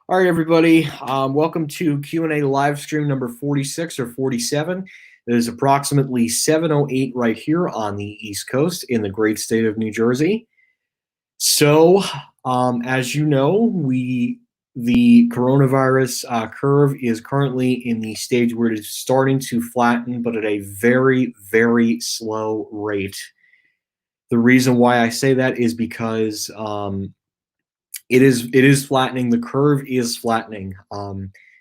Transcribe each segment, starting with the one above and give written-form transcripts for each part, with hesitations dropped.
All right, everybody. Welcome to Q&A live stream number 46 or 47. It is approximately 7:08 right here on the East Coast in the great state of New Jersey. So, as you know, the coronavirus curve is currently in the stage where it is starting to flatten, but at a very, very slow rate. The reason why I say that is because it is flattening. The curve is flattening.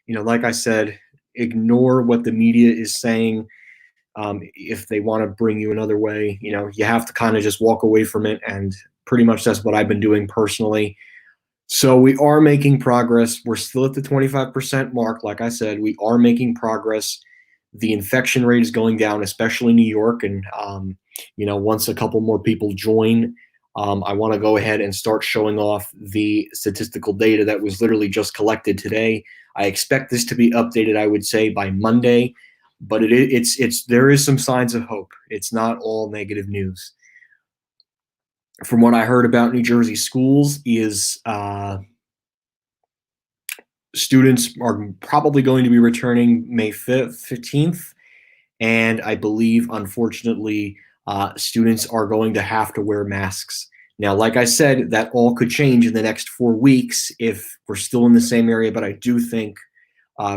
Like I said, ignore what the media is saying. If they want to bring you another way, you have to kind of just walk away from it. And pretty much that's what I've been doing personally. So we are making progress. We're still at the 25% mark. Like I said, we are making progress. The infection rate is going down, especially New York. And, once a couple more people join, I want to go ahead and start showing off the statistical data that was literally just collected today. I expect this to be updated, I would say, by Monday, but there is some signs of hope. It's not all negative news. From what I heard about New Jersey schools is students are probably going to be returning May 15th, and I believe, unfortunately, students are going to have to wear masks. Now, like I said, that all could change in the next 4 weeks if we're still in the same area, but I do think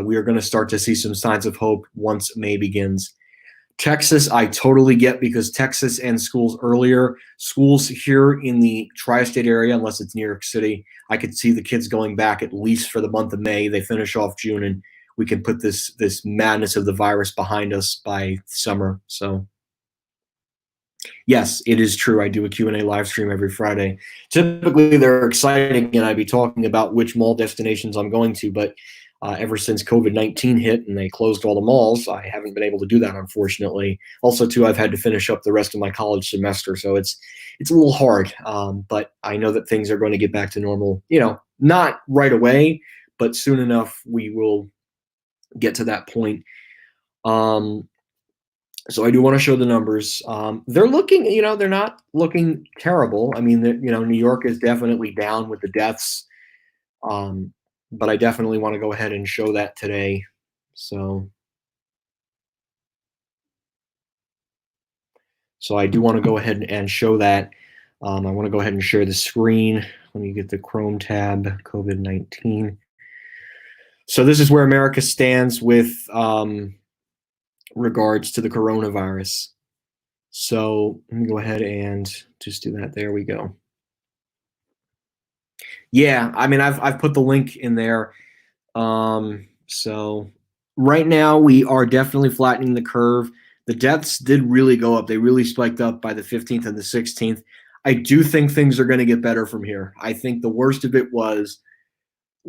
we are going to start to see some signs of hope once May begins. Texas, I totally get, because Texas and schools here in the tri-state area, unless it's New York City, I could see the kids going back at least for the month of May. They finish off June, and we can put this madness of the virus behind us by summer. So yes, it is true. I do a Q&A live stream every Friday. Typically, they're exciting, and I'd be talking about which mall destinations I'm going to, but ever since COVID-19 hit and they closed all the malls, I haven't been able to do that, unfortunately. Also, too, I've had to finish up the rest of my college semester, so it's a little hard. But I know that things are going to get back to normal, not right away, but soon enough we will get to that point. So I do want to show the numbers. They're looking, they're not looking terrible. I mean, New York is definitely down with the deaths. But I definitely want to go ahead and show that today. So I do want to go ahead and show that. I want to go ahead and share the screen. Let me get the Chrome tab, COVID-19. So this is where America stands with regards to the coronavirus. So let me go ahead and just do that. There we go. Yeah, I mean, I've put the link in there. So right now we are definitely flattening the curve. The deaths did really go up. They really spiked up by the 15th and the 16th. I do think things are going to get better from here. I think the worst of it was,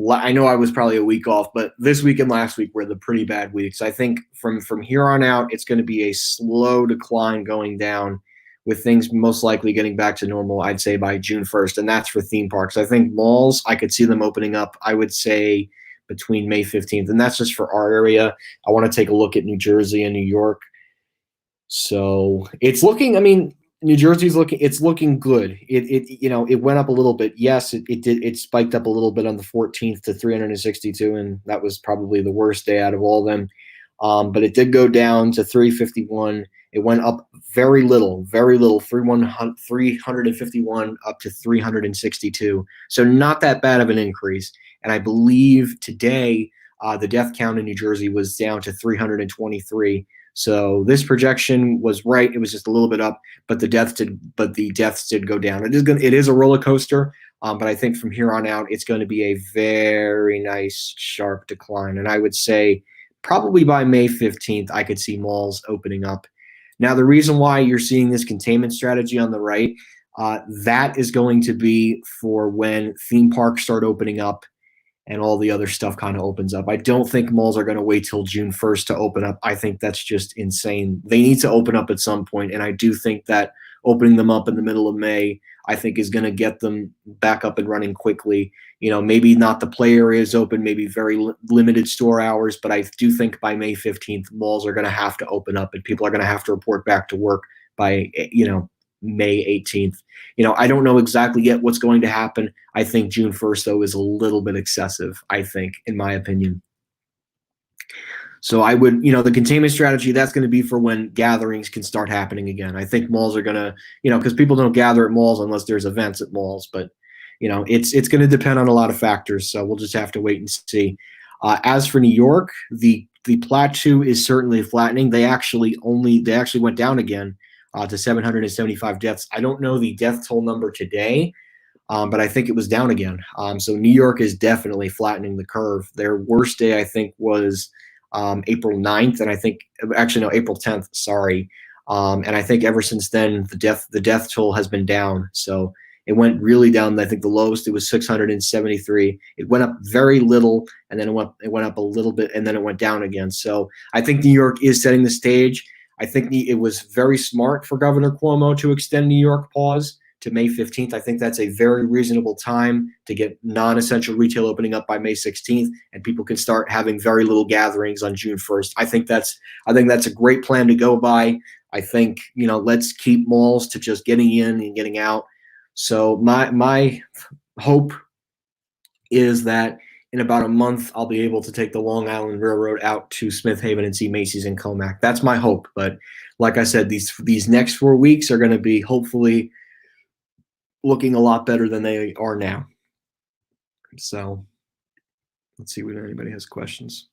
I know I was probably a week off, but this week and last week were the pretty bad weeks. I think from here on out, it's going to be a slow decline going down, with things most likely getting back to normal, I'd say, by June 1st, and that's for theme parks. I think malls, I could see them opening up, I would say, between May 15th, and that's just for our area. I want to take a look at New Jersey and New York. So it's looking, I mean, New Jersey's looking good. It went up a little bit. Yes, it spiked up a little bit on the 14th to 362, and that was probably the worst day out of all of them. But it did go down to 351. It went up very little, 351 up to 362. So not that bad of an increase. And I believe today the death count in New Jersey was down to 323. So this projection was right. It was just a little bit up, but the deaths did go down. It is a roller coaster, but I think from here on out, it's going to be a very nice sharp decline. And I would say probably by May 15th, I could see malls opening up. Now, the reason why you're seeing this containment strategy on the right, that is going to be for when theme parks start opening up and all the other stuff kind of opens up. I don't think malls are going to wait till June 1st to open up. I think that's just insane. They need to open up at some point, and I do think that opening them up in the middle of May, I think, is going to get them back up and running quickly. Maybe not the play areas open, maybe very limited store hours, but I do think by May 15th, malls are going to have to open up, and people are going to have to report back to work by, May 18th. I don't know exactly yet what's going to happen. I think June 1st, though, is a little bit excessive, I think, in my opinion. So I would, the containment strategy, that's going to be for when gatherings can start happening again. I think malls are going to, because people don't gather at malls unless there's events at malls. But, it's going to depend on a lot of factors. So we'll just have to wait and see. As for New York, the plateau is certainly flattening. They actually went down again to 775 deaths. I don't know the death toll number today, but I think it was down again. So New York is definitely flattening the curve. Their worst day, I think, was April 9th, and I think actually no, April 10th. Sorry, and I think ever since then the death toll has been down. So it went really down. I think the lowest it was 673. It went up very little, and then it went up a little bit, and then it went down again. So I think New York is setting the stage. I think it was very smart for Governor Cuomo to extend New York pause to May 15th. I think that's a very reasonable time to get non-essential retail opening up by May 16th, and people can start having very little gatherings on June 1st. I think that's a great plan to go by. I think, let's keep malls to just getting in and getting out. So my hope is that in about a month, I'll be able to take the Long Island Railroad out to Smith Haven and see Macy's and Comac. That's my hope. But like I said, these next 4 weeks are going to be hopefully looking a lot better than they are now. So let's see whether anybody has questions.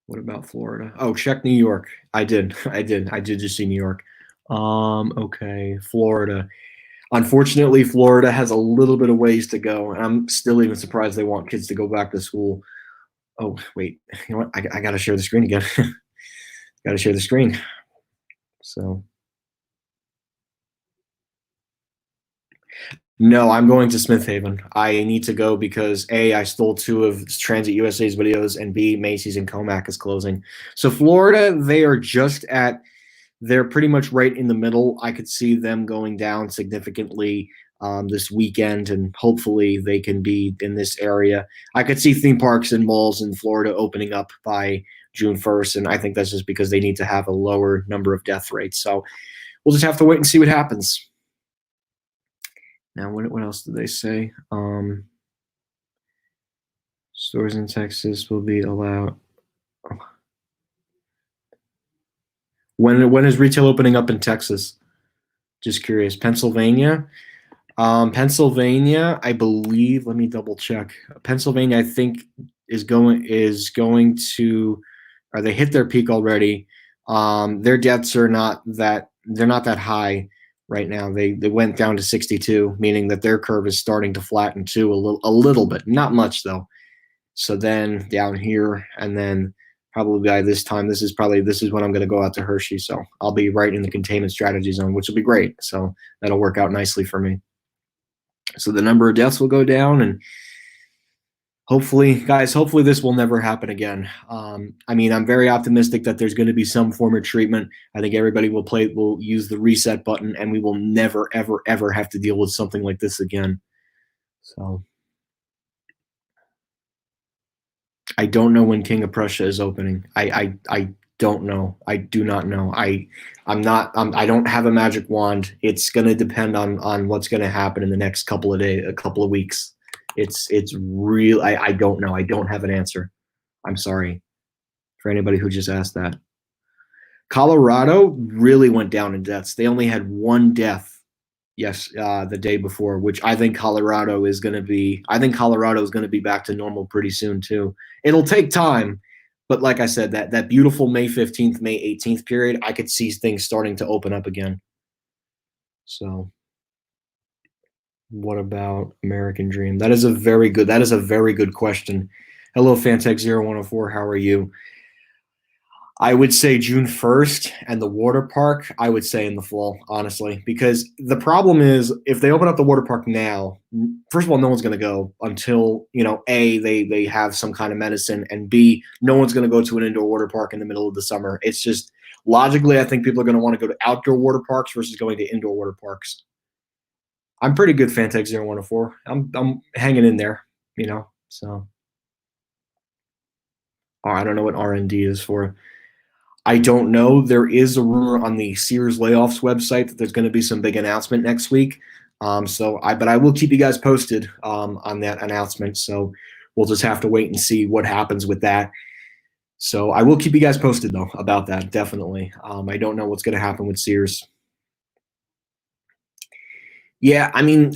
What about Florida? Oh, check New York. I did just see New York. Okay, Florida. Unfortunately, Florida has a little bit of ways to go, and I'm still even surprised they want kids to go back to school. Oh, wait. You know what? I got to share the screen again. Got to share the screen. So, no, I'm going to Smith Haven. I need to go because A, I stole 2 of Transit USA's videos, and B, Macy's and Comac is closing. So Florida, they're pretty much right in the middle. I could see them going down significantly this weekend, and hopefully they can be in this area. I could see theme parks and malls in Florida opening up by June 1st, and I think that's just because they need to have a lower number of death rates. So we'll just have to wait and see what happens. Now, what else did they say? Stores in Texas will be allowed. When is retail opening up in Texas? Just curious. Pennsylvania, I believe. Let me double check. Pennsylvania, I think, is going to. Or they hit their peak already. Their deaths are not that. They're not that high right now. They went down to 62, meaning that their curve is starting to flatten too a little bit, not much though. So then down here, and then probably by this time, this is when I'm going to go out to Hershey. So I'll be right in the containment strategy zone, which will be great. So that'll work out nicely for me. So the number of deaths will go down, and hopefully this will never happen again. I'm very optimistic that there's going to be some form of treatment. I think everybody will use the reset button, and we will never, ever, ever have to deal with something like this again. So I don't know when King of Prussia is opening. I don't know. I do not know. I don't have a magic wand. It's going to depend on what's going to happen in the next couple of weeks. It's real. I don't know. I don't have an answer. I'm sorry for anybody who just asked that. Colorado really went down in deaths. They only had 1 death. Yes, the day before, which I think Colorado is going to be back to normal pretty soon too. It'll take time, but like I said, that beautiful May 15th, May 18th period, I could see things starting to open up again. So what about American Dream? That is a very good question. Hello, Fantech0104. How are you? I would say June 1st, and the water park, I would say in the fall, honestly, because the problem is if they open up the water park now, first of all, no one's going to go until, A, they have some kind of medicine, and B, no one's going to go to an indoor water park in the middle of the summer. It's just logically, I think people are going to want to go to outdoor water parks versus going to indoor water parks. I'm pretty good, Fantech0104. I'm hanging in there, so. Oh, I don't know what R&D is for. I don't know. There is a rumor on the Sears layoffs website that there's going to be some big announcement next week. But I will keep you guys posted on that announcement. So we'll just have to wait and see what happens with that. So I will keep you guys posted though about that, definitely. I don't know what's going to happen with Sears. Yeah, I mean,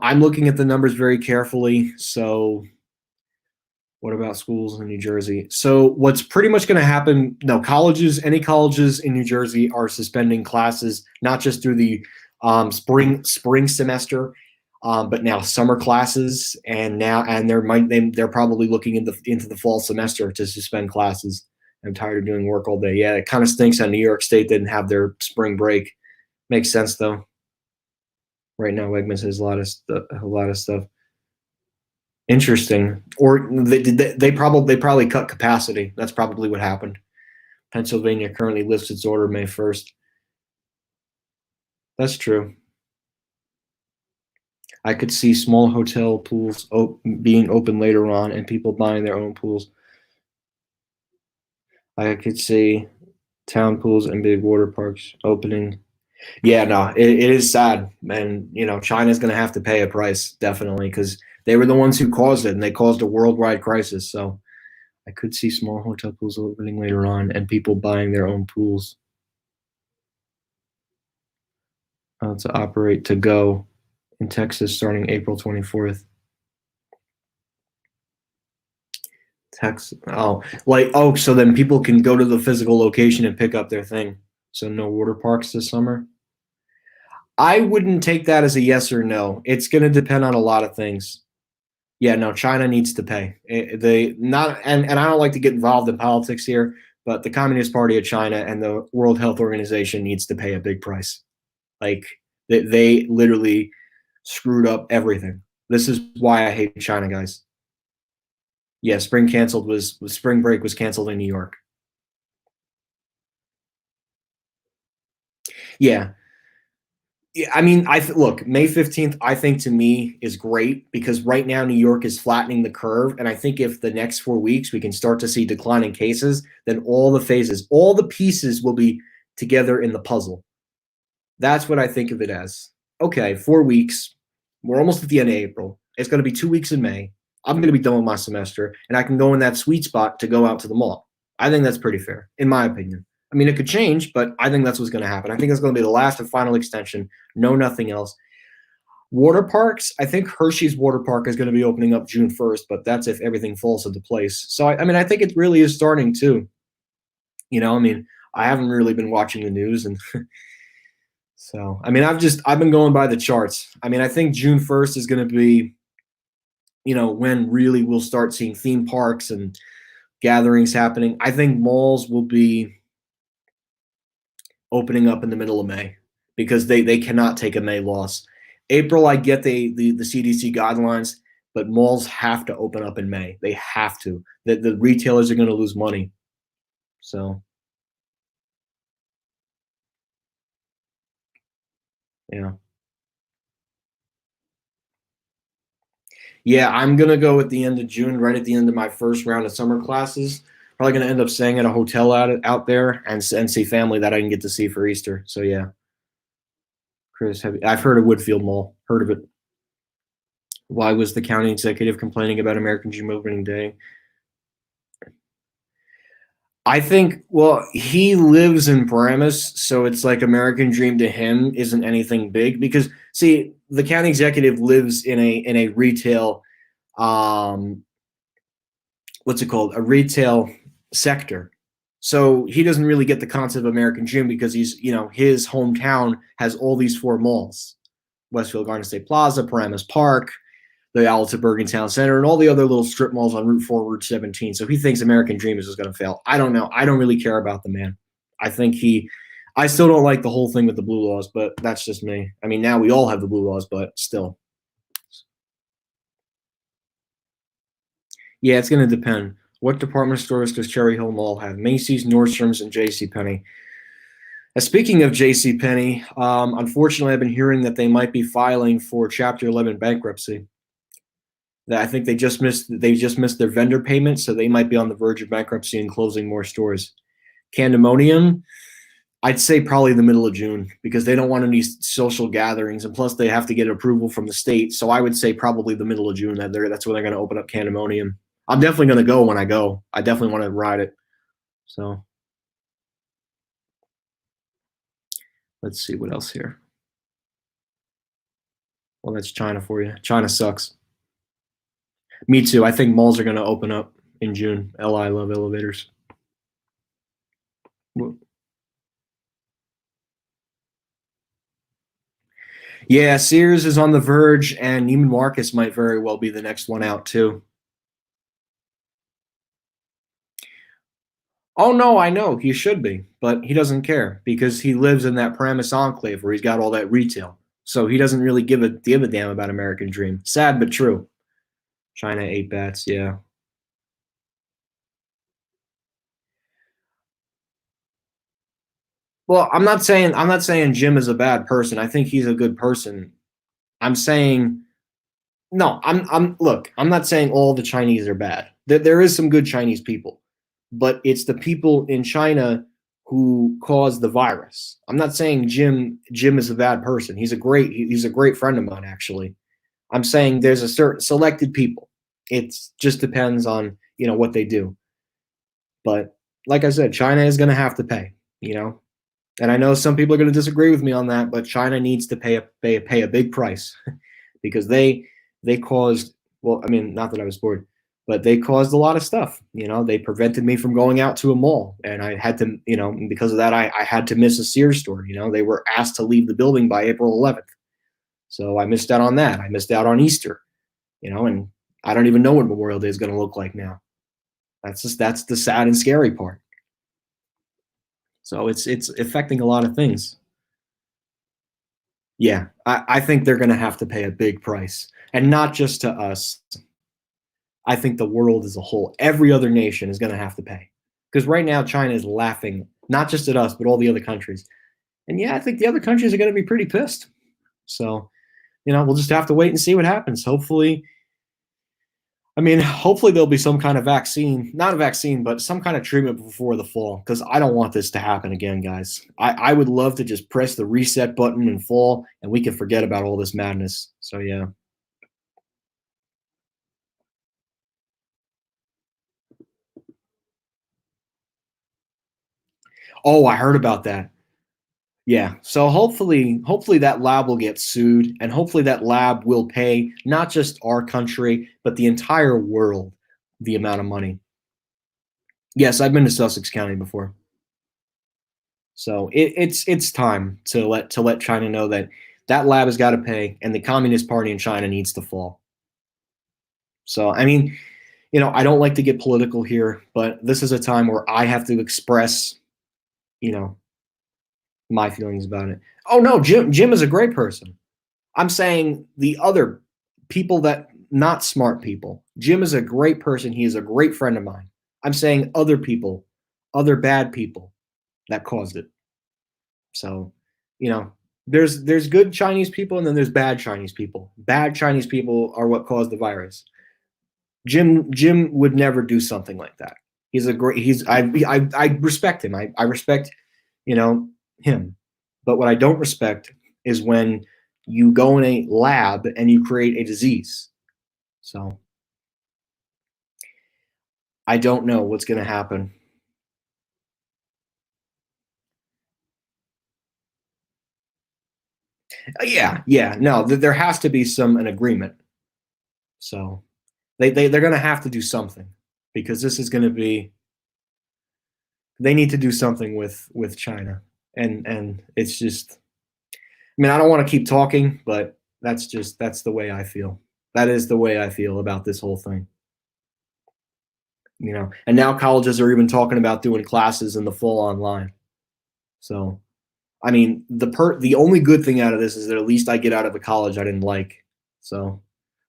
I'm looking at the numbers very carefully. So what about schools in New Jersey? So what's pretty much going to happen? No, any colleges in New Jersey are suspending classes, not just through the spring semester, but now summer classes, and they're probably looking into the fall semester to suspend classes. I'm tired of doing work all day. Yeah, it kind of stinks that New York State didn't have their spring break. Makes sense though. Right now, Wegmans has a lot of stuff. Interesting. Or they probably cut capacity. That's probably what happened. Pennsylvania currently lifts its order May 1st. That's true. I could see small hotel pools being open later on and people buying their own pools. I could see town pools and big water parks opening. Yeah, no, it is sad. And, China's going to have to pay a price, definitely, because they were the ones who caused it, and they caused a worldwide crisis. So I could see small hotel pools opening later on and people buying their own pools to operate to go in Texas starting April 24th. So then people can go to the physical location and pick up their thing. So no water parks this summer. I wouldn't take that as a yes or no. It's going to depend on a lot of things. Yeah, no, China needs to pay. And I don't like to get involved in politics here, but the Communist Party of China and the World Health Organization needs to pay a big price. Like they literally screwed up everything. This is why I hate China, guys. Yeah, spring break was canceled in New York. Yeah. Yeah, I mean, look, May 15th, I think to me is great because right now New York is flattening the curve. And I think if the next 4 weeks we can start to see declining cases, then all the pieces will be together in the puzzle. That's what I think of it as. Okay, 4 weeks. We're almost at the end of April. It's going to be 2 weeks in May. I'm going to be done with my semester, and I can go in that sweet spot to go out to the mall. I think that's pretty fair, in my opinion. I mean, it could change, but I think that's what's going to happen. I think it's going to be the last and final extension. No, nothing else. Water parks, I think Hershey's Water Park is going to be opening up June 1st, but that's if everything falls into place. So, I think it really is starting to. I haven't really been watching the news, and so, I've been going by the charts. I think June 1st is going to be, when really we'll start seeing theme parks and gatherings happening. I think malls will be opening up in the middle of May because they cannot take a May loss. April, I get the CDC guidelines, but malls have to open up in May. They have to. The retailers are going to lose money. So, yeah. Yeah, I'm going to go at the end of June, right at the end of my first round of summer classes. Probably going to end up staying at a hotel out there and see family that I can get to see for Easter. So, yeah. Chris, I've heard of Woodfield Mall. Heard of it. Why was the county executive complaining about American Dream opening day? I think, well, he lives in Paramus, so it's like American Dream to him isn't anything big because, see, the county executive lives in a retail, what's it called? A retail sector. So he doesn't really get the concept of American Dream because his hometown has all these 4 malls: Westfield Garden State Plaza, Paramus Park, the outlets at Bergen Town Center, and all the other little strip malls on Route 4, Route 17. So he thinks American Dream is just going to fail. I don't know. I don't really care about the man. I still don't like the whole thing with the blue laws, but that's just me. Now we all have the blue laws, but still. Yeah, it's going to depend. What department stores does Cherry Hill Mall have? Macy's, Nordstrom's, and JCPenney. Speaking of JCPenney, unfortunately, I've been hearing that they might be filing for Chapter 11 bankruptcy. That I think they just missed their vendor payment, so they might be on the verge of bankruptcy and closing more stores. Candemonium, I'd say probably the middle of June because they don't want any social gatherings, and plus they have to get approval from the state. So I would say probably the middle of June that's when they're going to open up Candemonium. I'm definitely going to go when I go. I definitely want to ride it. So let's see what else here. Well, that's China for you. China sucks. Me too. I think malls are going to open up in June. LI love elevators. Yeah, Sears is on the verge, and Neiman Marcus might very well be the next one out too. Oh no, I know he should be, but he doesn't care because he lives in that Paramus enclave where he's got all that retail. So he doesn't really give a damn about American Dream. Sad but true. China 8 bats, yeah. Well, I'm not saying Jim is a bad person. I think he's a good person. I'm saying no, I'm look, I'm not saying all the Chinese are bad. There is some good Chinese people, but it's the people in China who caused the virus. I'm not saying Jim is a bad person. He's a great friend of mine actually. I'm saying there's a certain selected people. It just depends on, what they do. But like I said, China is going to have to pay. And I know some people are going to disagree with me on that, but China needs to pay a big price because they caused, well, I mean, not that I was bored, but they caused a lot of stuff. They prevented me from going out to a mall, and I had to, because of that, I had to miss a Sears store. They were asked to leave the building by April 11th, so I missed out on that. I missed out on Easter, and I don't even know what Memorial Day is going to look like now. That's the sad and scary part. So it's affecting a lot of things. Yeah, I think they're going to have to pay a big price, and not just to us. I think the world as a whole, every other nation is going to have to pay. Because right now, China is laughing, not just at us, but all the other countries. And yeah, I think the other countries are going to be pretty pissed. So, we'll just have to wait and see what happens. Hopefully there'll be some kind of vaccine, not a vaccine, but some kind of treatment before the fall, because I don't want this to happen again, guys. I would love to just press the reset button and fall, and we can forget about all this madness. So, yeah. Oh, I heard about that. Yeah. So hopefully that lab will get sued, and hopefully that lab will pay not just our country, but the entire world the amount of money. Yes, I've been to Sussex County before. So it's time to let China know that that lab has got to pay, and the Communist Party in China needs to fall. So I don't like to get political here, but this is a time where I have to express, you know, my feelings about it. Oh no, Jim is a great person. I'm saying the other people that not smart people. Jim is a great person. He is a great friend of mine. I'm saying other people, other bad people that caused it. So, you know, there's good Chinese people and then there's bad Chinese people. Bad Chinese people are what caused the virus. Jim would never do something like that. I respect him. I respect, him. But what I don't respect is when you go in a lab and you create a disease. So I don't know what's going to happen. Yeah, no, there has to be an agreement. So they're going to have to do something because this is going to be. They need to do something with China, and it's just. I don't want to keep talking, but that's the way I feel. That is the way I feel about this whole thing. And now colleges are even talking about doing classes in the fall online. So, the only good thing out of this is that at least I get out of a college I didn't like. So,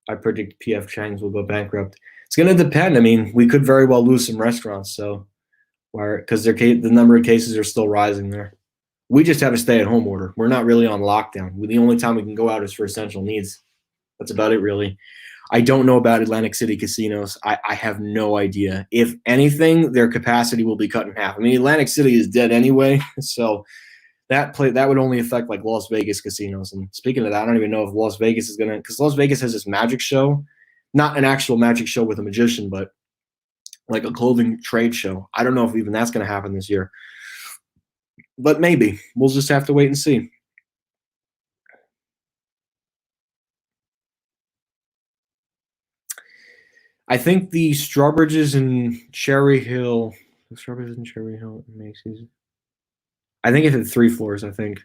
I predict PF Chang's will go bankrupt. It's going to depend. We could very well lose some restaurants. So, because the number of cases are still rising there. We just have a stay-at-home order. We're not really on lockdown. The only time we can go out is for essential needs. That's about it, really. I don't know about Atlantic City casinos. I have no idea. If anything, their capacity will be cut in half. I mean, Atlantic City is dead anyway, so that would only affect like Las Vegas casinos. And speaking of that, I don't even know if Las Vegas is gonna, because Las Vegas has this magic show, not an actual magic show with a magician, but like a clothing trade show. I don't know if even that's gonna happen this year, but maybe we'll just have to wait and see. I think the Strawbridges and Cherry Hill, Strawbridges and Cherry Hill and Macy's. I think it had 3 floors. I think.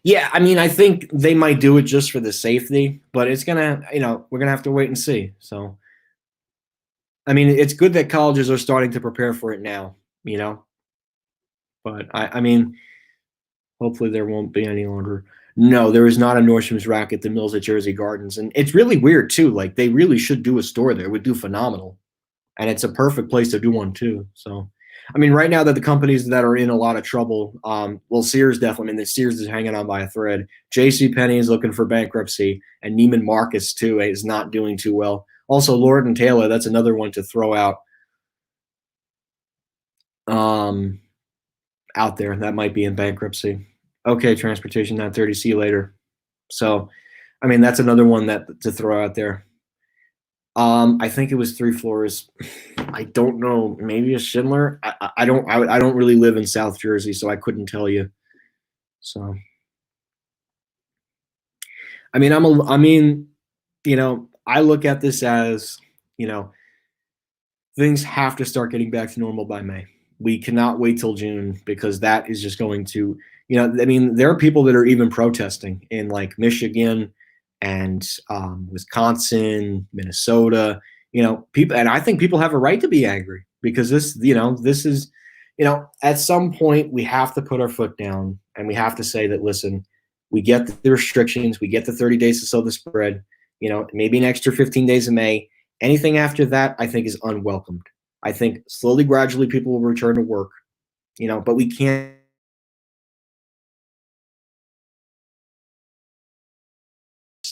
Yeah, I mean, I think they might do it just for the safety, but it's gonna, we're gonna have to wait and see. So, I mean, it's good that colleges are starting to prepare for it now, but I mean, hopefully there won't be any longer. No, there is not a Nordstrom's rack at the Mills at Jersey Gardens, and it's really weird too. Like they really should do a store there. It would do phenomenal, and it's a perfect place to do one too. So, I mean, right now that the companies that are in a lot of trouble, well, Sears definitely. I mean, the Sears is hanging on by a thread. J.C. Penney is looking for bankruptcy, and Neiman Marcus too is not doing too well. Also, Lord and Taylor, that's another one to throw out there. That might be in bankruptcy. Okay, transportation 930. See you later. So, I mean, that's another one that to throw out there. I think it was 3 floors. I don't know. Maybe a Schindler. I don't really live in South Jersey, so I couldn't tell you. So, I mean, I look at this as, things have to start getting back to normal by May. We cannot wait till June because that is just going to, I mean, there are people that are even protesting in like Michigan and Wisconsin, Minnesota, people, and I think people have a right to be angry because this is, at some point we have to put our foot down and we have to say that, listen, we get the restrictions, we get the 30 days to sow the spread, maybe an extra 15 days in May. Anything after that, I think, is unwelcomed. I think slowly, gradually, people will return to work, but we can't.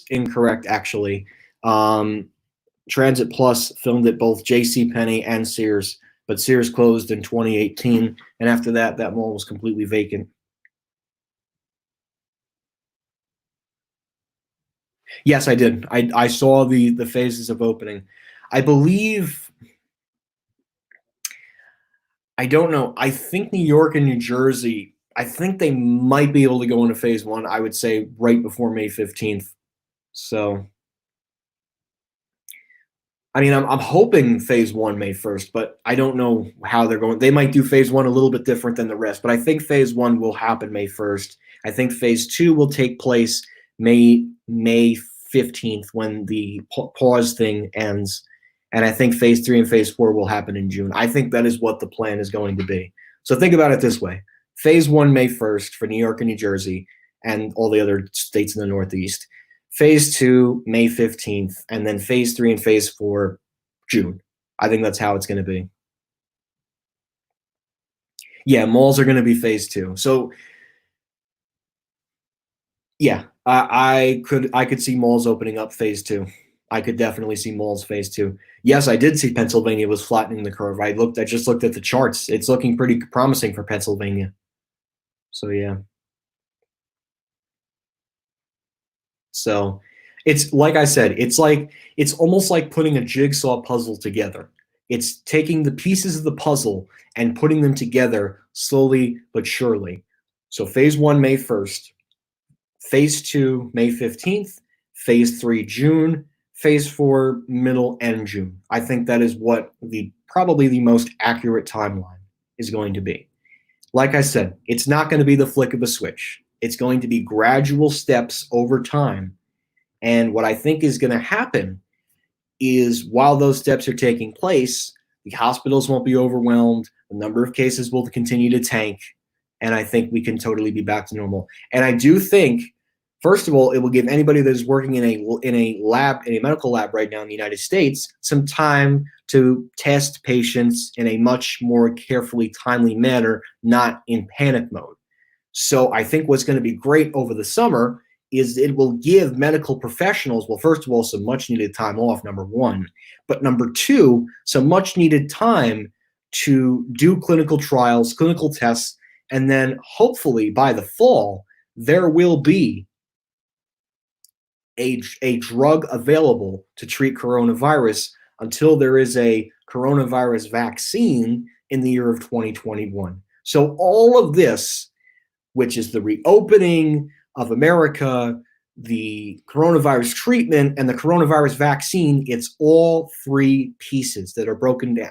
Incorrect, actually. Transit Plus filmed at both J.C. Penney and Sears, but Sears closed in 2018, and after that mall was completely vacant. Yes, I did. I saw the phases of opening. I believe. I don't know. I think New York and New Jersey, I think they might be able to go into phase 1, I would say right before May 15th. So, I mean, I'm hoping phase 1 May 1st, but I don't know how they're going. They might do phase 1 a little bit different than the rest, but I think phase 1 will happen May 1st. I think phase 2 will take place May 15th when the pause thing ends. And I think phase 3 and phase 4 will happen in June. I think that is what the plan is going to be. So think about it this way. Phase 1, May 1st for New York and New Jersey and all the other states in the Northeast. Phase 2, May 15th, and then phase 3 and phase 4, June. I think that's how it's going to be. Yeah, malls are going to be phase 2. So, yeah, I could see malls opening up phase 2. I could definitely see malls phase 2. Yes, I did see Pennsylvania was flattening the curve. I just looked at the charts. It's looking pretty promising for Pennsylvania. So yeah. So it's like I said, it's almost like putting a jigsaw puzzle together. It's taking the pieces of the puzzle and putting them together slowly but surely. So phase 1, May 1st, phase 2, May 15th, phase 3, June, phase 4, middle and June. I think that is what probably the most accurate timeline is going to be. Like I said, it's not going to be the flick of a switch. It's going to be gradual steps over time. And what I think is going to happen is while those steps are taking place, the hospitals won't be overwhelmed. The number of cases will continue to tank. And I think we can totally be back to normal. And I do think, first of all, it will give anybody that is working in a medical lab right now in the United States, some time to test patients in a much more carefully, timely manner, not in panic mode. So I think what's going to be great over the summer is it will give medical professionals, well, first of all, some much needed time off, number one, but number two, some much needed time to do clinical trials, clinical tests, and then hopefully by the fall, there will be a drug available to treat coronavirus until there is a coronavirus vaccine in the year of 2021. So all of this, which is the reopening of America, the coronavirus treatment, and the coronavirus vaccine, it's all three pieces that are broken down.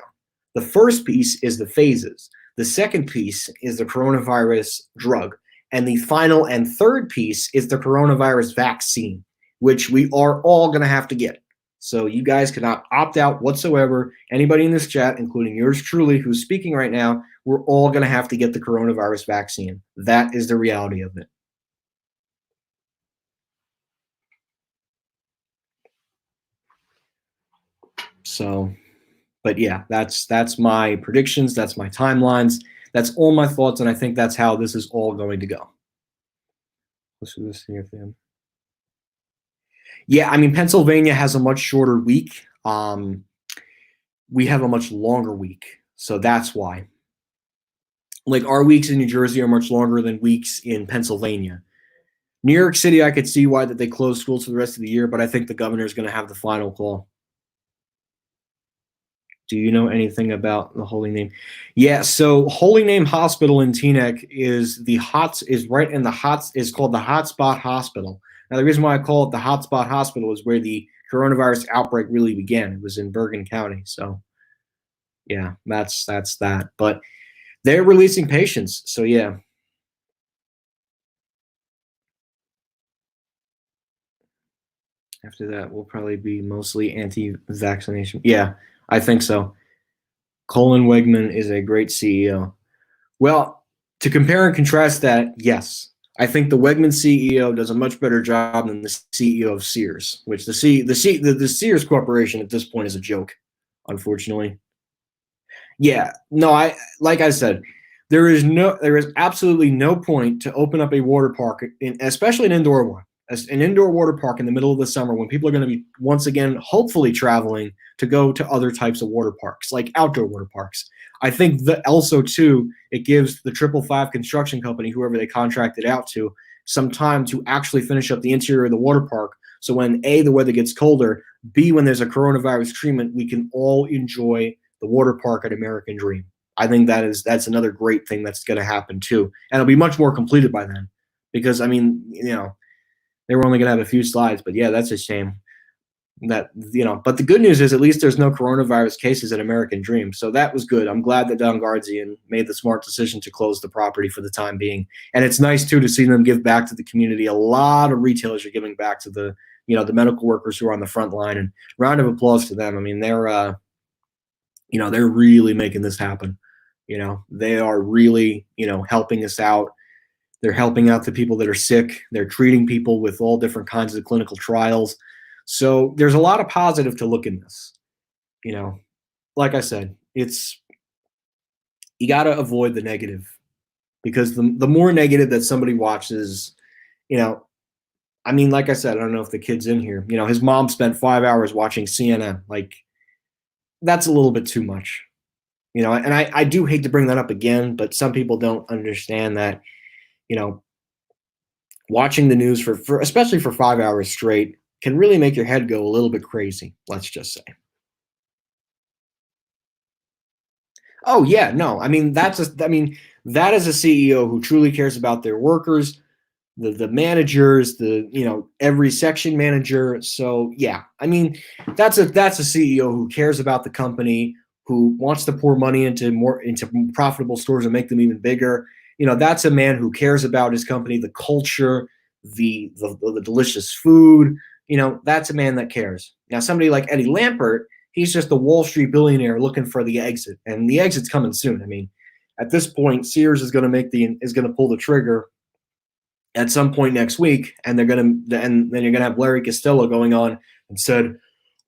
The first piece is the phases. The second piece is the coronavirus drug. And the final and third piece is the coronavirus vaccine, which we are all going to have to get. So you guys cannot opt out whatsoever. Anybody in this chat, including yours truly, who's speaking right now, we're all going to have to get the coronavirus vaccine. That is the reality of it. So, but yeah, that's my predictions. That's my timelines. That's all my thoughts, and I think that's how this is all going to go. Let's do this here, fam. Yeah, I mean, Pennsylvania has a much shorter week. We have a much longer week, so that's why. Like, our weeks in New Jersey are much longer than weeks in Pennsylvania. New York City, I could see why that they close schools for the rest of the year, but I think the governor is going to have the final call. Do you know anything about the Holy Name? Yeah, so Holy Name Hospital in Teaneck is right in the is called the Hotspot Hospital. Now, the reason why I call it the Hotspot Hospital is where the coronavirus outbreak really began. It was in Bergen County. So, yeah, that's that. But they're releasing patients. So, yeah. After that, we'll probably be mostly anti-vaccination. Yeah, I think so. Colin Wegman is a great CEO. Well, to compare and contrast that, yes, I think the Wegman CEO does a much better job than the CEO of Sears, which the Sears Corporation at this point is a joke, unfortunately. Yeah, no, like I said, there is absolutely no point to open up a water park, especially an indoor one, an indoor water park in the middle of the summer when people are going to be once again hopefully traveling to go to other types of water parks, like outdoor water parks. I think that also too, it gives the 555 construction company, whoever they contracted out to, some time to actually finish up the interior of the water park. So when A, the weather gets colder, B, when there's a coronavirus treatment, we can all enjoy the water park at American Dream. I think that's another great thing that's going to happen too, and it'll be much more completed by then. Because I mean, they were only going to have a few slides, but yeah, that's a shame. But the good news is at least there's no coronavirus cases at American Dream, so that was good. I'm glad that Don Guardzian made the smart decision to close the property for the time being, and it's nice too to see them give back to the community. A lot of retailers are giving back to the medical workers who are on the front line, and round of applause to them. I mean, they're really making this happen. They are really helping us out. They're helping out the people that are sick. They're treating people with all different kinds of clinical trials. So there's a lot of positive to look in this. Like I said, you got to avoid the negative, because the more negative that somebody watches, I mean, like I said, I don't know if the kid's in here. His mom spent 5 hours watching CNN. Like, that's a little bit too much. And I do hate to bring that up again, but some people don't understand that, watching the news for especially for 5 hours straight can really make your head go a little bit crazy, let's just say. Oh yeah, no. I mean, that is a CEO who truly cares about their workers, the managers, every section manager. So yeah, I mean, that's a CEO who cares about the company, who wants to pour money into profitable stores and make them even bigger. That's a man who cares about his company, the culture, the delicious food. That's a man that cares. Now, somebody like Eddie Lampert, he's just a Wall Street billionaire looking for the exit, and the exit's coming soon. I mean, at this point, Sears is going to pull the trigger at some point next week, and then you're gonna have Larry Costello going on and said,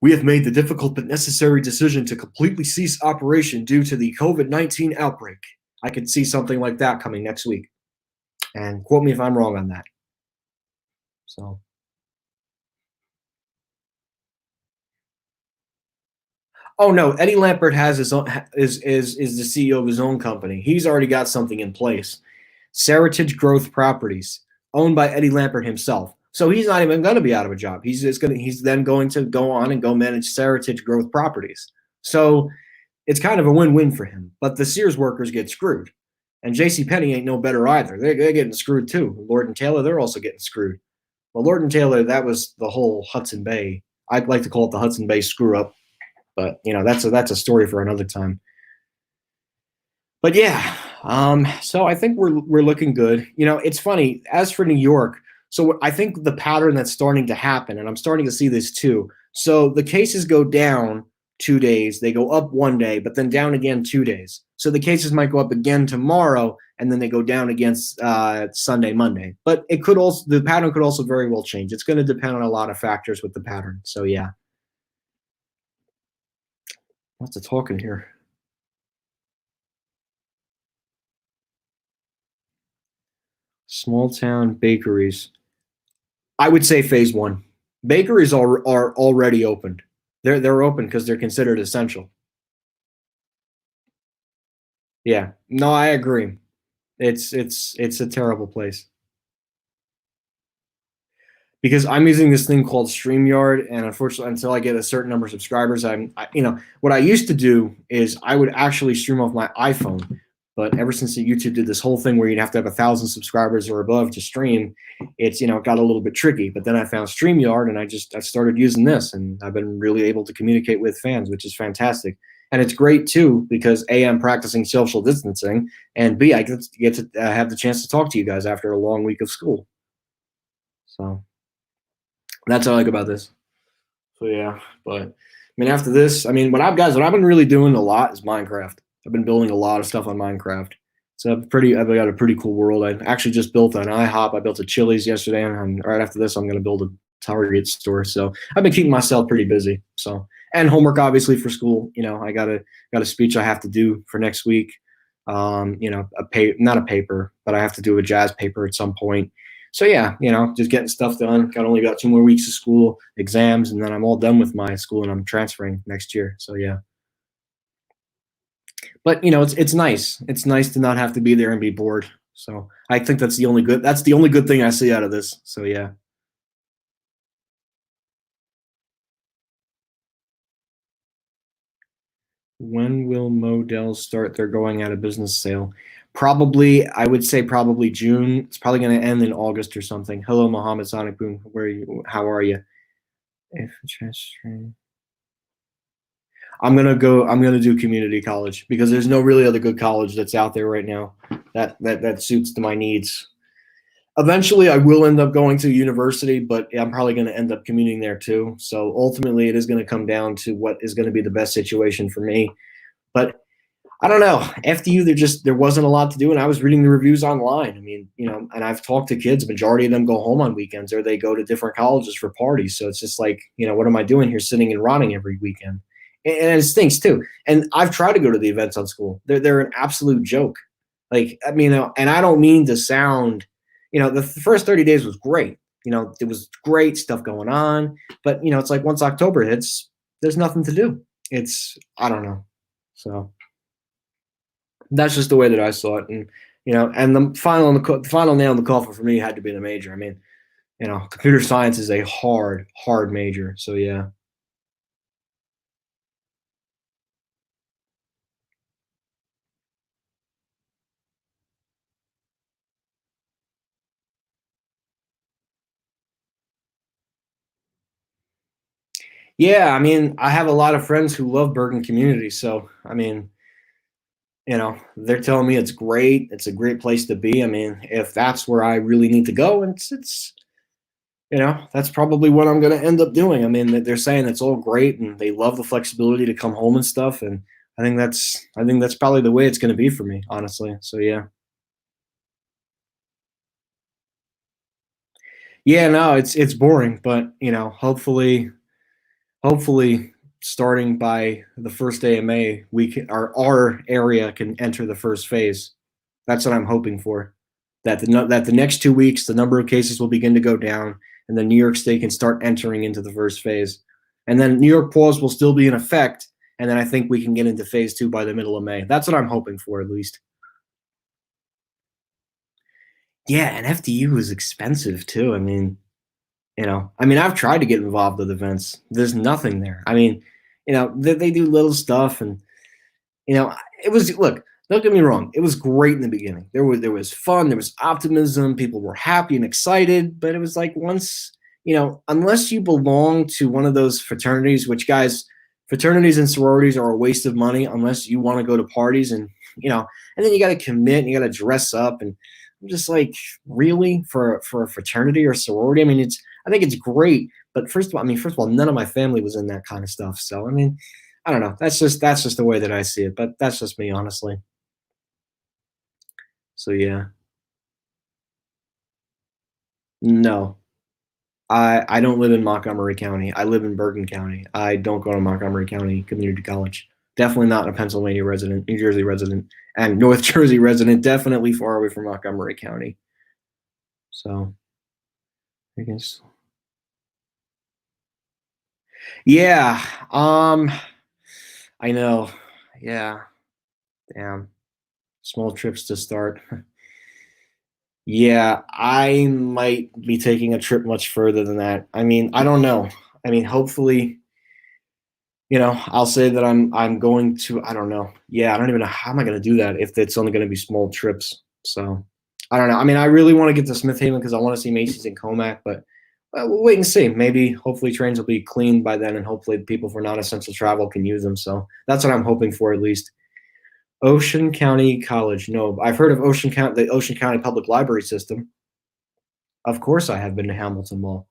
"We have made the difficult but necessary decision to completely cease operation due to the COVID-19 outbreak." I could see something like that coming next week. and quote me if I'm wrong on that. So, oh no, Eddie Lampert has his own is the CEO of his own company. He's already got something in place. Seritage Growth Properties, owned by Eddie Lampert himself. So he's not even going to be out of a job. He's then going to go on and go manage Seritage Growth Properties. So it's kind of a win-win for him. But the Sears workers get screwed. And J.C. Penney ain't no better either. They're getting screwed too. Lord and Taylor, they're also getting screwed. Well, Lord and Taylor, that was the whole Hudson Bay. I'd like to call it the Hudson Bay screw up, but that's a story for another time. But yeah, so I think we're looking good. It's funny. As for New York, so I think the pattern that's starting to happen, and I'm starting to see this too. So the cases go down 2 days, they go up 1 day, but then down again 2 days. So the cases might go up again tomorrow, and then they go down again Sunday, Monday. But the pattern could also very well change. It's going to depend on a lot of factors with the pattern. So yeah, lots of talking here. Small town bakeries. I would say phase one. Bakeries are already opened. They're open because they're considered essential. Yeah. No, I agree. It's a terrible place. Because I'm using this thing called StreamYard, and unfortunately, until I get a certain number of subscribers, what I used to do is I would actually stream off my iPhone, but ever since YouTube did this whole thing where you'd have to have 1,000 subscribers or above to stream, it's got a little bit tricky. But then I found StreamYard, and I started using this, and I've been really able to communicate with fans, which is fantastic. And it's great too because A, I'm practicing social distancing, and B, I get to have the chance to talk to you guys after a long week of school. So. That's what I like about this. So yeah, but I mean, after this, I mean, what I've been really doing a lot is Minecraft. I've been building a lot of stuff on Minecraft. I've got a pretty cool world. I actually just built an IHOP. I built a Chili's yesterday, and right after this, I'm going to build a Target store. So I've been keeping myself pretty busy. So, and homework obviously for school. I got a speech I have to do for next week. Not a paper, but I have to do a jazz paper at some point. So yeah, just getting stuff done. Only got 2 more weeks of school, exams, and then I'm all done with my school and I'm transferring next year. So yeah. But it's nice. It's nice to not have to be there and be bored. So I think that's the only good thing I see out of this. So yeah. When will Modell start their going out of business sale? Probably, I would say probably June. It's probably going to end in August or something. Hello, Mohammed Sonic Boom. Where are you? How are you? If I'm gonna do community college because there's no really other good college that's out there right now that suits to my needs. Eventually, I will end up going to university, but I'm probably going to end up commuting there too. So ultimately, it is going to come down to what is going to be the best situation for me. But I don't know. FDU, there wasn't a lot to do, and I was reading the reviews online. I mean, and I've talked to kids. A majority of them go home on weekends, or they go to different colleges for parties. So it's just like, what am I doing here, sitting and rotting every weekend? And it stinks too. And I've tried to go to the events on school. They're an absolute joke. Like, I mean, and I don't mean to sound, the first 30 days was great. There was great stuff going on, but it's like once October hits, there's nothing to do. I don't know. So that's just the way that I saw it. And, and the final nail in the coffin for me had to be the major. I mean, computer science is a hard major. So yeah. Yeah, I mean, I have a lot of friends who love Bergen Community, so I mean, they're telling me it's great. It's a great place to be. I mean, if that's where I really need to go, it's that's probably what I'm going to end up doing. I mean, they're saying it's all great and they love the flexibility to come home and stuff, and I think that's probably the way it's going to be for me, honestly. So yeah. Yeah, no, it's boring, but hopefully starting by the first day of May, our area can enter the first phase. That's what I'm hoping for. that the next 2 weeks the number of cases will begin to go down, and then New York State can start entering into the first phase, and then New York pause will still be in effect, and then I think we can get into phase 2 by the middle of May. That's what I'm hoping for, at least. Yeah, and FDU is expensive too. I've tried to get involved with events. There's nothing there. They do little stuff, and it was look. Don't get me wrong. It was great in the beginning. There was fun. There was optimism. People were happy and excited. But it was like once unless you belong to one of those fraternities, which guys, fraternities and sororities are a waste of money unless you want to go to parties and then you got to commit. And you got to dress up, and I'm just like, really for a fraternity or sorority? I think it's great, but first of all, none of my family was in that kind of stuff. So I don't know. That's just the way that I see it, but that's just me, honestly. So yeah, no, I don't live in Montgomery County. I live in Bergen County. I don't go to Montgomery County Community College. Definitely not a Pennsylvania resident, New Jersey resident, and North Jersey resident. Definitely far away from Montgomery County. So I guess, yeah. I know. Yeah. Damn. Small trips to start. Yeah, I might be taking a trip much further than that. I don't know. Hopefully, I'll say that I'm going to. I don't know. Yeah, I don't even know how am I going to do that if it's only going to be small trips. So I don't know. I really want to get to Smith Haven because I want to see Macy's and Comac, but we'll wait and see. Maybe, hopefully, trains will be cleaned by then, and hopefully, people for non-essential travel can use them. So that's what I'm hoping for, at least. Ocean County College. No, I've heard of the Ocean County Public Library System. Of course, I have been to Hamilton Mall.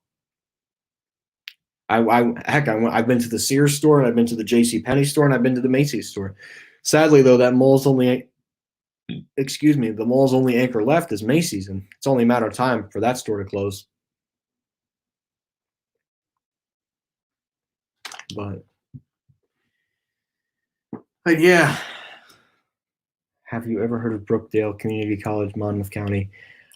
I've been to the Sears store, and I've been to the J.C. Penney store, and I've been to the Macy's store. Sadly, though, that mall's only, excuse me, the mall's only anchor left is Macy's, and it's only a matter of time for that store to close. But, but yeah, have you ever heard of Brookdale Community College, Monmouth County?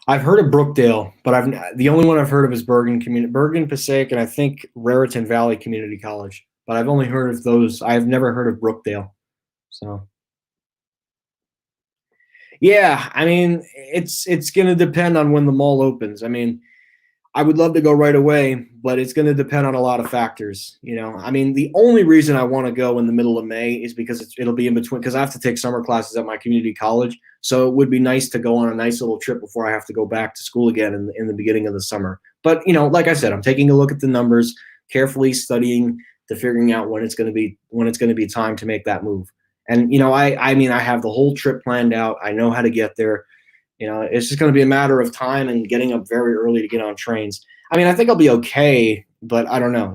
I've heard of Brookdale, but the only one I've heard of is Bergen Passaic, and I think Raritan Valley Community College. But I've only heard of those. I've never heard of Brookdale. So yeah, it's gonna depend on when the mall opens. I would love to go right away, but it's going to depend on a lot of factors. The only reason I want to go in the middle of May is because it'll be in between, because I have to take summer classes at my community college. So it would be nice to go on a nice little trip before I have to go back to school again in the beginning of the summer. But, like I said, I'm taking a look at the numbers, carefully studying to figuring out when it's going to be time to make that move. And, I have the whole trip planned out. I know how to get there. It's just going to be a matter of time and getting up very early to get on trains. I think I'll be okay, but I don't know.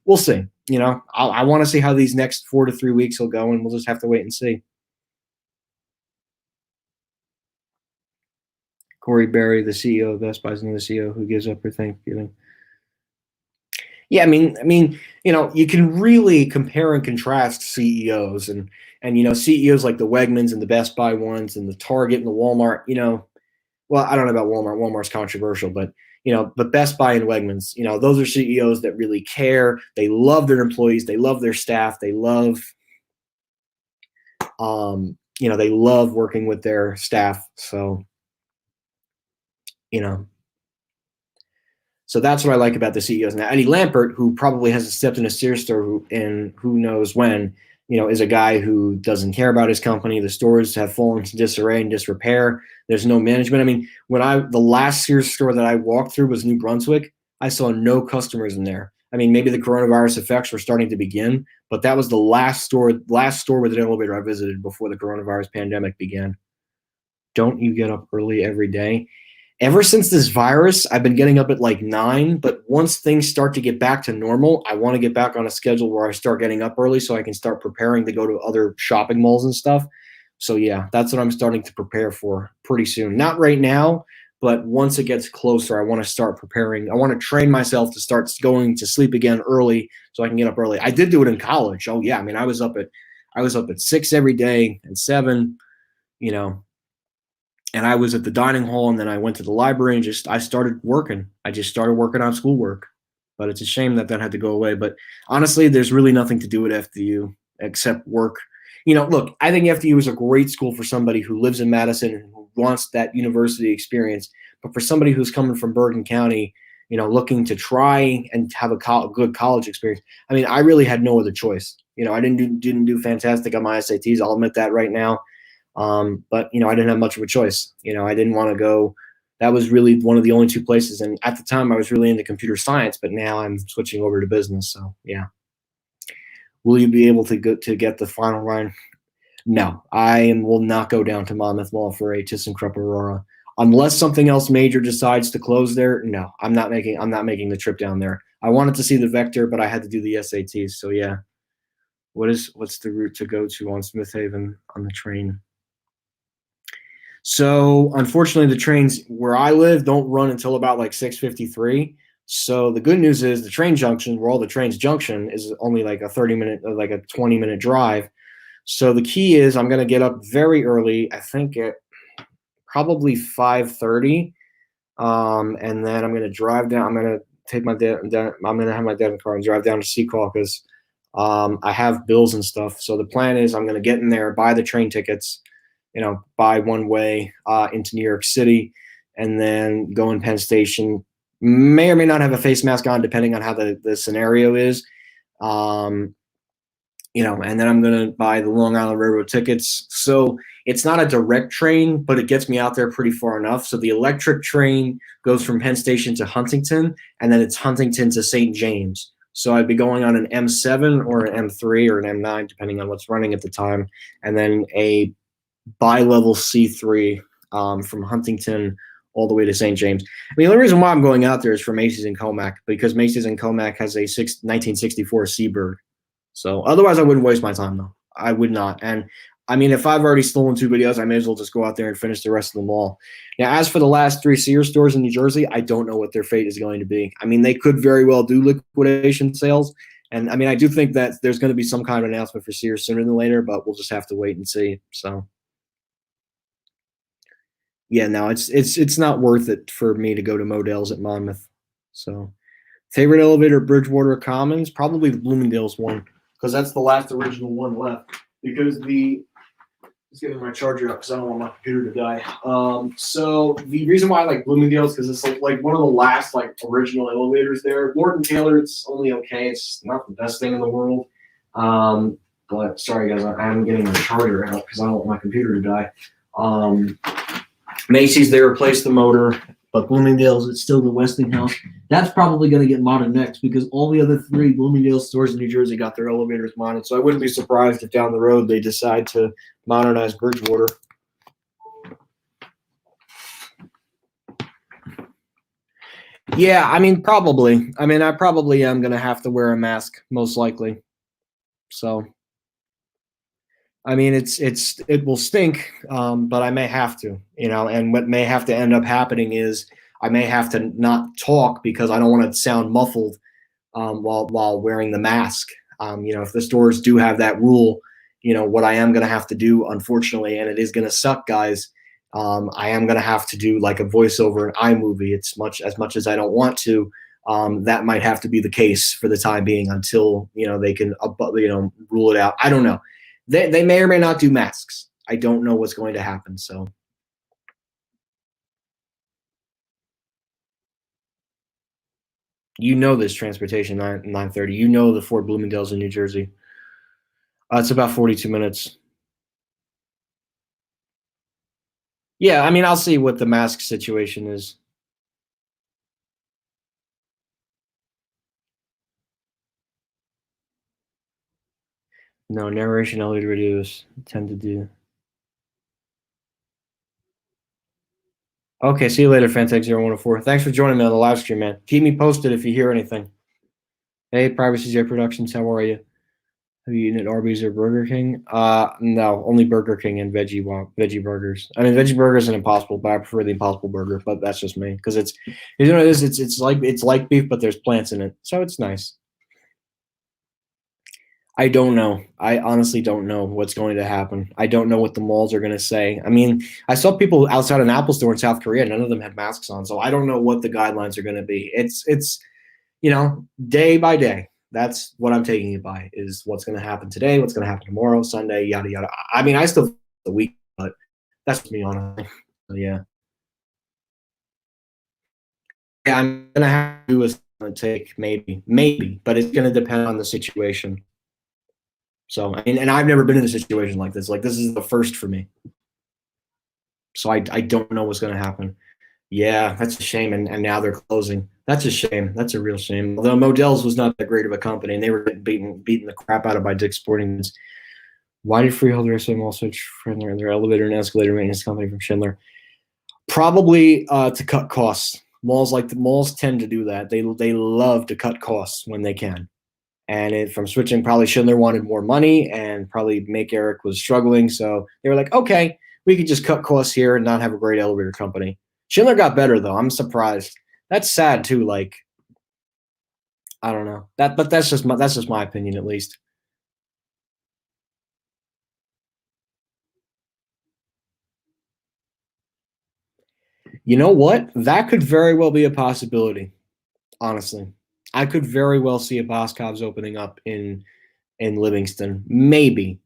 We'll see. I want to see how these next 4 to 3 weeks will go, and we'll just have to wait and see. Corey Berry, the CEO of Best Buy, is the CEO who gives up for Thanksgiving. Yeah, you can really compare and contrast CEOs and CEOs like the Wegmans and the Best Buy ones and the Target and the Walmart. Well, I don't know about Walmart. Walmart's controversial, but Best Buy and Wegmans, those are CEOs that really care. They love their employees. They love their staff. They love, they love working with their staff. So, So that's what I like about the CEOs now. Eddie Lampert, who probably hasn't stepped in a Sears store in who knows when, is a guy who doesn't care about his company. The stores have fallen into disarray and disrepair. There's no management. The last Sears store that I walked through was New Brunswick. I saw no customers in there. Maybe the coronavirus effects were starting to begin, but that was the last store with an elevator I visited before the coronavirus pandemic began. Don't you get up early every day? Ever since this virus, I've been getting up at like 9, but once things start to get back to normal, I want to get back on a schedule where I start getting up early so I can start preparing to go to other shopping malls and stuff. So yeah, that's what I'm starting to prepare for pretty soon. Not right now, but once it gets closer, I want to start preparing. I want to train myself to start going to sleep again early so I can get up early. I did do it in college. Oh yeah, I was up at 6 every day and 7, and I was at the dining hall, and then I went to the library and I started working. I just started working on schoolwork. But it's a shame that that had to go away. But honestly, there's really nothing to do at FDU except work. Look, I think FDU is a great school for somebody who lives in Madison and who wants that university experience. But for somebody who's coming from Bergen County, looking to try and have a good college experience, I mean, I really had no other choice. I didn't do fantastic on my SATs. I'll admit that right now. But I didn't have much of a choice. I didn't want to go. That was really one of the only two places. And at the time, I was really into computer science, but now I'm switching over to business. So yeah. Will you be able to get the final line? No, will not go down to Monmouth Mall for a ThyssenKrupp Aurora unless something else major decides to close there. No, I'm not making the trip down there. I wanted to see the Vector, but I had to do the SATs. So yeah. What's the route to go to on Smith Haven on the train? So unfortunately, the trains where I live don't run until about like 6:53. So the good news is the train junction, where all the trains junction, is only like a 20-minute drive. So the key is I'm going to get up very early. I think at probably 5:30, and then I'm going to drive down. I'm going to take my dad. I'm going to have my dad in the car and drive down to Sequoia because I have bills and stuff. So the plan is I'm going to get in there, buy the train tickets, buy one way into New York City, and then go in Penn Station. May or may not have a face mask on, depending on how the scenario is. And then I'm going to buy the Long Island Railroad tickets. So it's not a direct train, but it gets me out there pretty far enough. So the electric train goes from Penn Station to Huntington, and then it's Huntington to St. James. So I'd be going on an M7 or an M3 or an M9, depending on what's running at the time, and then a bi-level C3 from Huntington all the way to St. James. I mean, the only reason why I'm going out there is for Macy's and Comac, because Macy's and Comac has a 1964 Seabird. So otherwise, I wouldn't waste my time, though. I would not. And I mean, if I've already stolen 2 videos, I may as well just go out there and finish the rest of them all. Now, as for the last 3 Sears stores in New Jersey, I don't know what their fate is going to be. I mean, they could very well do liquidation sales. And I mean, I do think that there's going to be some kind of announcement for Sears sooner than later, but we'll just have to wait and see. So yeah, no, it's not worth it for me to go to Modell's at Monmouth. So favorite elevator, Bridgewater Commons, probably the Bloomingdale's one, because that's the last original one left. Because let's get my charger up because I don't want my computer to die. So the reason why I like Bloomingdale's because it's like one of the last like original elevators there. Lord & Taylor, it's only okay. It's not the best thing in the world. But sorry guys, I'm getting my charger out because I don't want my computer to die. Macy's, they replaced the motor, but Bloomingdale's, it's still the Westinghouse. That's probably going to get modded next because all the other 3 Bloomingdale's stores in New Jersey got their elevators modded. So I wouldn't be surprised if down the road they decide to modernize Bridgewater. Yeah, I mean, probably. I mean, I probably am going to have to wear a mask, most likely. So I mean, it will stink, but I may have to, and what may have to end up happening is I may have to not talk because I don't want to sound muffled while wearing the mask. If the stores do have that rule, what I am going to have to do, unfortunately, and it is going to suck, guys. I am going to have to do like a voiceover in iMovie. It's as much as I don't want to. That might have to be the case for the time being until they can rule it out. I don't know. They may or may not do masks. I don't know what's going to happen. So, this transportation 9:30. The 4 Bloomingdale's in New Jersey. It's about 42 minutes. Yeah, I mean, I'll see what the mask situation is. No, narration elevator videos tend to do. Okay, see you later, Fantech0104. Thanks for joining me on the live stream, man. Keep me posted if you hear anything. Hey, Privacy J Productions, how are you? Have you eaten at Arby's or Burger King? No, only Burger King and veggie burgers. I mean, veggie burgers are Impossible, but I prefer the Impossible Burger. But that's just me because it's it's like beef, but there's plants in it, so it's nice. I don't know. I honestly don't know what's going to happen. I don't know what the malls are going to say. I mean, I saw people outside an Apple store in South Korea. None of them had masks on, so I don't know what the guidelines are going to be. It's day by day. That's what I'm taking it by, is what's going to happen today, what's going to happen tomorrow, Sunday, yada yada. I mean, I still the week, but that's just me honestly. So, yeah. Yeah, I'm gonna have to do a take maybe, but it's gonna depend on the situation. So, I mean, and I've never been in a situation like this. Like, this is the first for me. So I don't know what's gonna happen. Yeah, that's a shame. And now they're closing. That's a shame. That's a real shame. Although Modell's was not that great of a company, and they were getting beaten the crap out of by Dick's Sporting Goods. Why did Freeholder SA Mall switch from their elevator and escalator maintenance company from Schindler? Probably to cut costs. Malls tend to do that. They love to cut costs when they can. And from switching, probably Schindler wanted more money, and probably Make Eric was struggling. So they were like, okay, we could just cut costs here and not have a great elevator company. Schindler got better though. I'm surprised. That's sad too. Like, I don't know but that's just my opinion at least. You know what? That could very well be a possibility. Honestly, I could very well see a Boscov's opening up in Livingston. Maybe.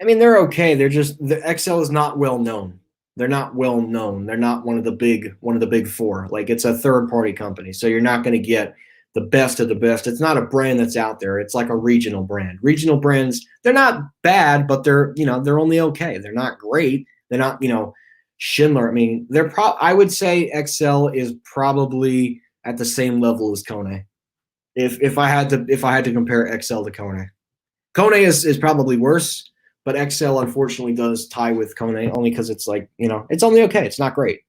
I mean, they're okay. They're just the XL is not well known. They're not well known. They're not one of the big four. Like, it's a third party company, so you're not going to get the best of the best. It's not a brand that's out there. It's like a regional brand. Regional brands, they're not bad, but they're only okay. They're not great. They're not Schindler. I mean, I would say XL is probably at the same level as Kone. If I had to compare XL to Kone. Kone is probably worse, but XL unfortunately does tie with Kone only because it's like, it's only okay. It's not great.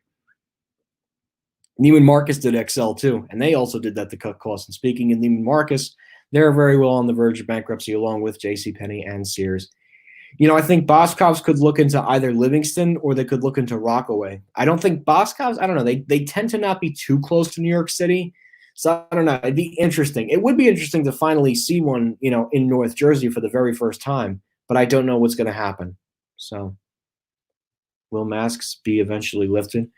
Neiman Marcus did XL too, and they also did that to cut costs. And speaking of Neiman Marcus, they're very well on the verge of bankruptcy along with JCPenney and Sears. I think Boscov's could look into either Livingston or they could look into Rockaway. I don't think Boscov's, I don't know, they tend to not be too close to New York City. So I don't know. It'd be interesting. It would be interesting to finally see one, in North Jersey for the very first time, but I don't know what's going to happen. So will masks be eventually lifted?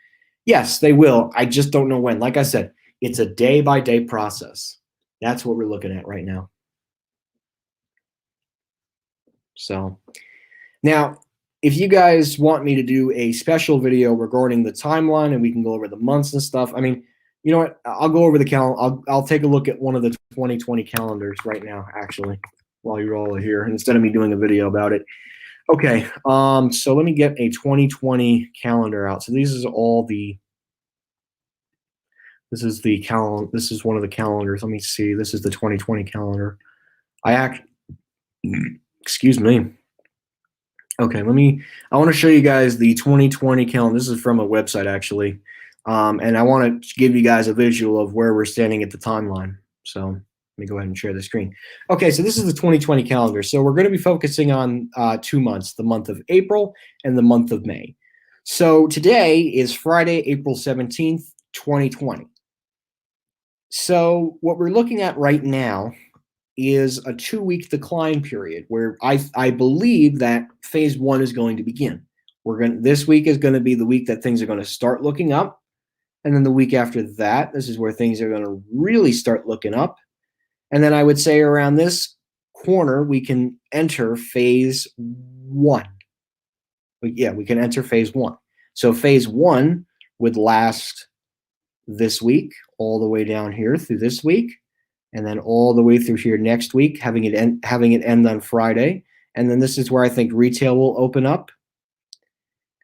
Yes, they will. I just don't know when. Like I said, it's a day-by-day process. That's what we're looking at right now. So now, if you guys want me to do a special video regarding the timeline and we can go over the months and stuff, I mean, you know what? I'll go over the calendar. I'll take a look at one of the 2020 calendars right now, actually, while you're all here, instead of me doing a video about it. Okay, so let me get a 2020 calendar out. So this is the calendar. This is one of the calendars. Let me see. This is the 2020 calendar. Excuse me. Okay, I want to show you guys the 2020 calendar. This is from a website, actually. And I want to give you guys a visual of where we're standing at the timeline. So let me go ahead and share the screen. Okay, so this is the 2020 calendar. So we're going to be focusing on 2 months, the month of April and the month of May. So today is Friday, April 17th, 2020. So what we're looking at right now is a 2-week decline period where I believe that phase 1 is going to begin. This week is going to be the week that things are going to start looking up. And then the week after that, this is where things are going to really start looking up. And then I would say around this corner, we can enter phase 1. We can enter phase 1. So phase 1 would last this week all the way down here through this week, and then all the way through here next week, having it end on Friday. And then this is where I think retail will open up.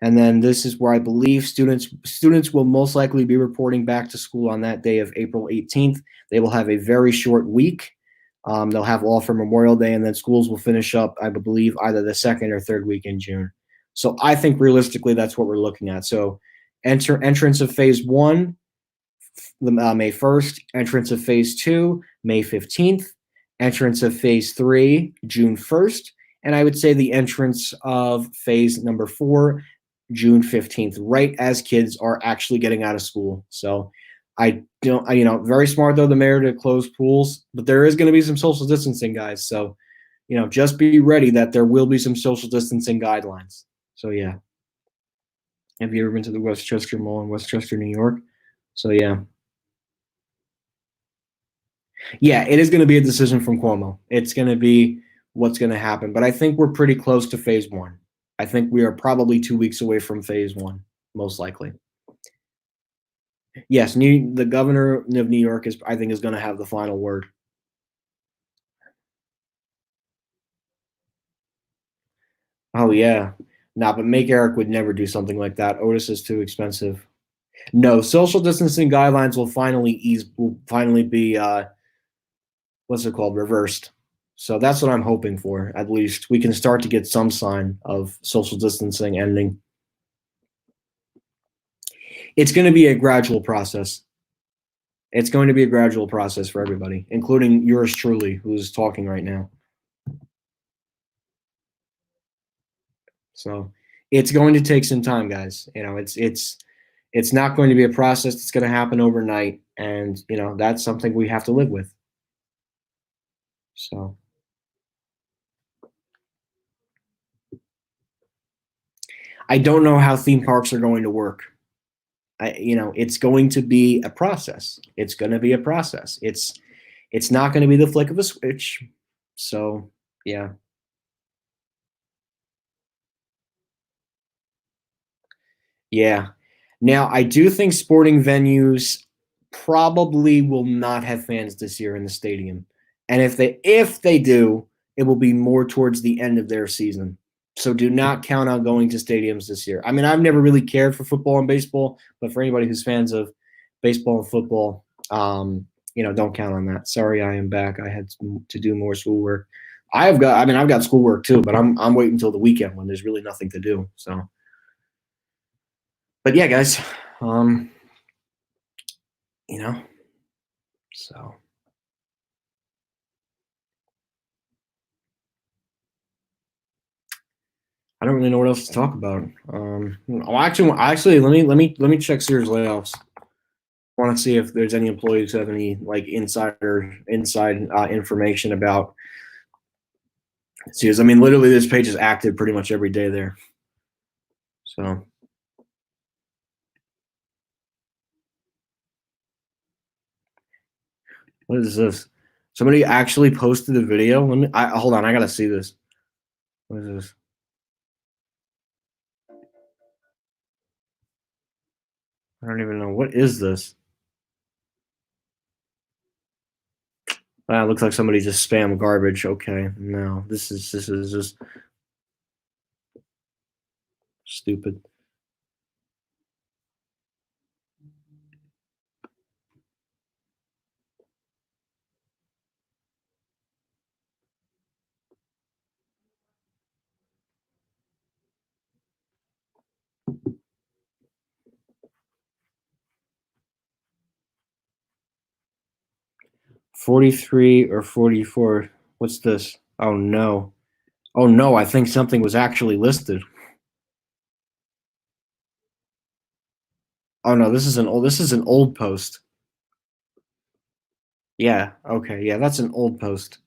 And then this is where I believe students will most likely be reporting back to school on that day of April 18th. They will have a very short week. They'll have all for Memorial Day, and then schools will finish up, I believe, either the second or third week in June. So I think realistically that's what we're looking at. So entrance of phase 1, May 1st, entrance of phase 2, May 15th, entrance of phase 3, June 1st, and I would say the entrance of phase number 4, June 15th, right as kids are actually getting out of school. So I don't, very smart though, the mayor to close pools, but there is going to be some social distancing, guys. So, just be ready that there will be some social distancing guidelines. So, yeah. Have you ever been to the Westchester Mall in Westchester, New York? So, yeah. Yeah, it is going to be a decision from Cuomo. It's going to be what's going to happen. But I think we're pretty close to phase one. I think we are probably 2 weeks away from phase one, most likely. Yes, the governor of New York I think, is going to have the final word. Oh yeah, nah, but Make Eric would never do something like that. Otis is too expensive. No, social distancing guidelines will finally ease. Will finally be what's it called? Reversed. So that's what I'm hoping for. At least we can start to get some sign of social distancing ending. It's going to be a gradual process. It's going to be a gradual process for everybody, including yours truly, who's talking right now. So it's going to take some time, guys. It's not going to be a process that's going to happen overnight, and that's something we have to live with. So I don't know how theme parks are going to work. It's going to be a process. It's going to be a process. It's not going to be the flick of a switch. So yeah. Yeah. Now, I do think sporting venues probably will not have fans this year in the stadium. And if they do, it will be more towards the end of their season. So do not count on going to stadiums this year. I mean, I've never really cared for football and baseball, but for anybody who's fans of baseball and football, don't count on that. Sorry, I am back. I had to do more schoolwork. I've got schoolwork too, but I'm waiting until the weekend when there's really nothing to do. So but yeah, guys, um, you know, so I don't really know what else to talk about. Actually, let me check Sears layoffs. I want to see if there's any employees who have any like inside information about Sears. I mean, literally, this page is active pretty much every day there. So. What is this? Somebody actually posted a video. Hold on. I gotta see this. What is this? I don't even know. What is this? It looks like somebody just spammed garbage. Okay, no, this is just stupid. $43 or $44. What's this? Oh no. Oh no, I think something was actually listed. Oh no, this is an old post. Yeah, okay. Yeah, that's an old post.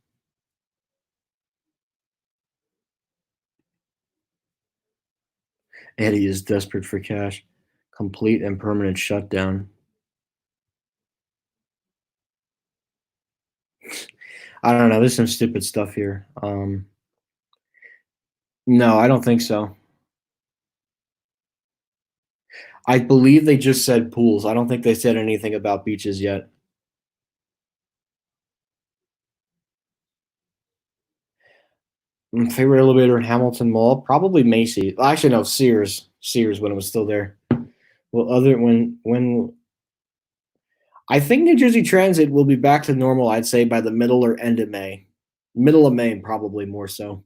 Eddie is desperate for cash. Complete and permanent shutdown. I don't know. There's some stupid stuff here. No, I don't think so. I believe they just said pools. I don't think they said anything about beaches yet. Favorite elevator in Hamilton Mall? Probably Macy's. Actually, no, Sears. Sears when it was still there. Well, other when I think New Jersey Transit will be back to normal, I'd say by the middle or end of May. Middle of May, probably more so.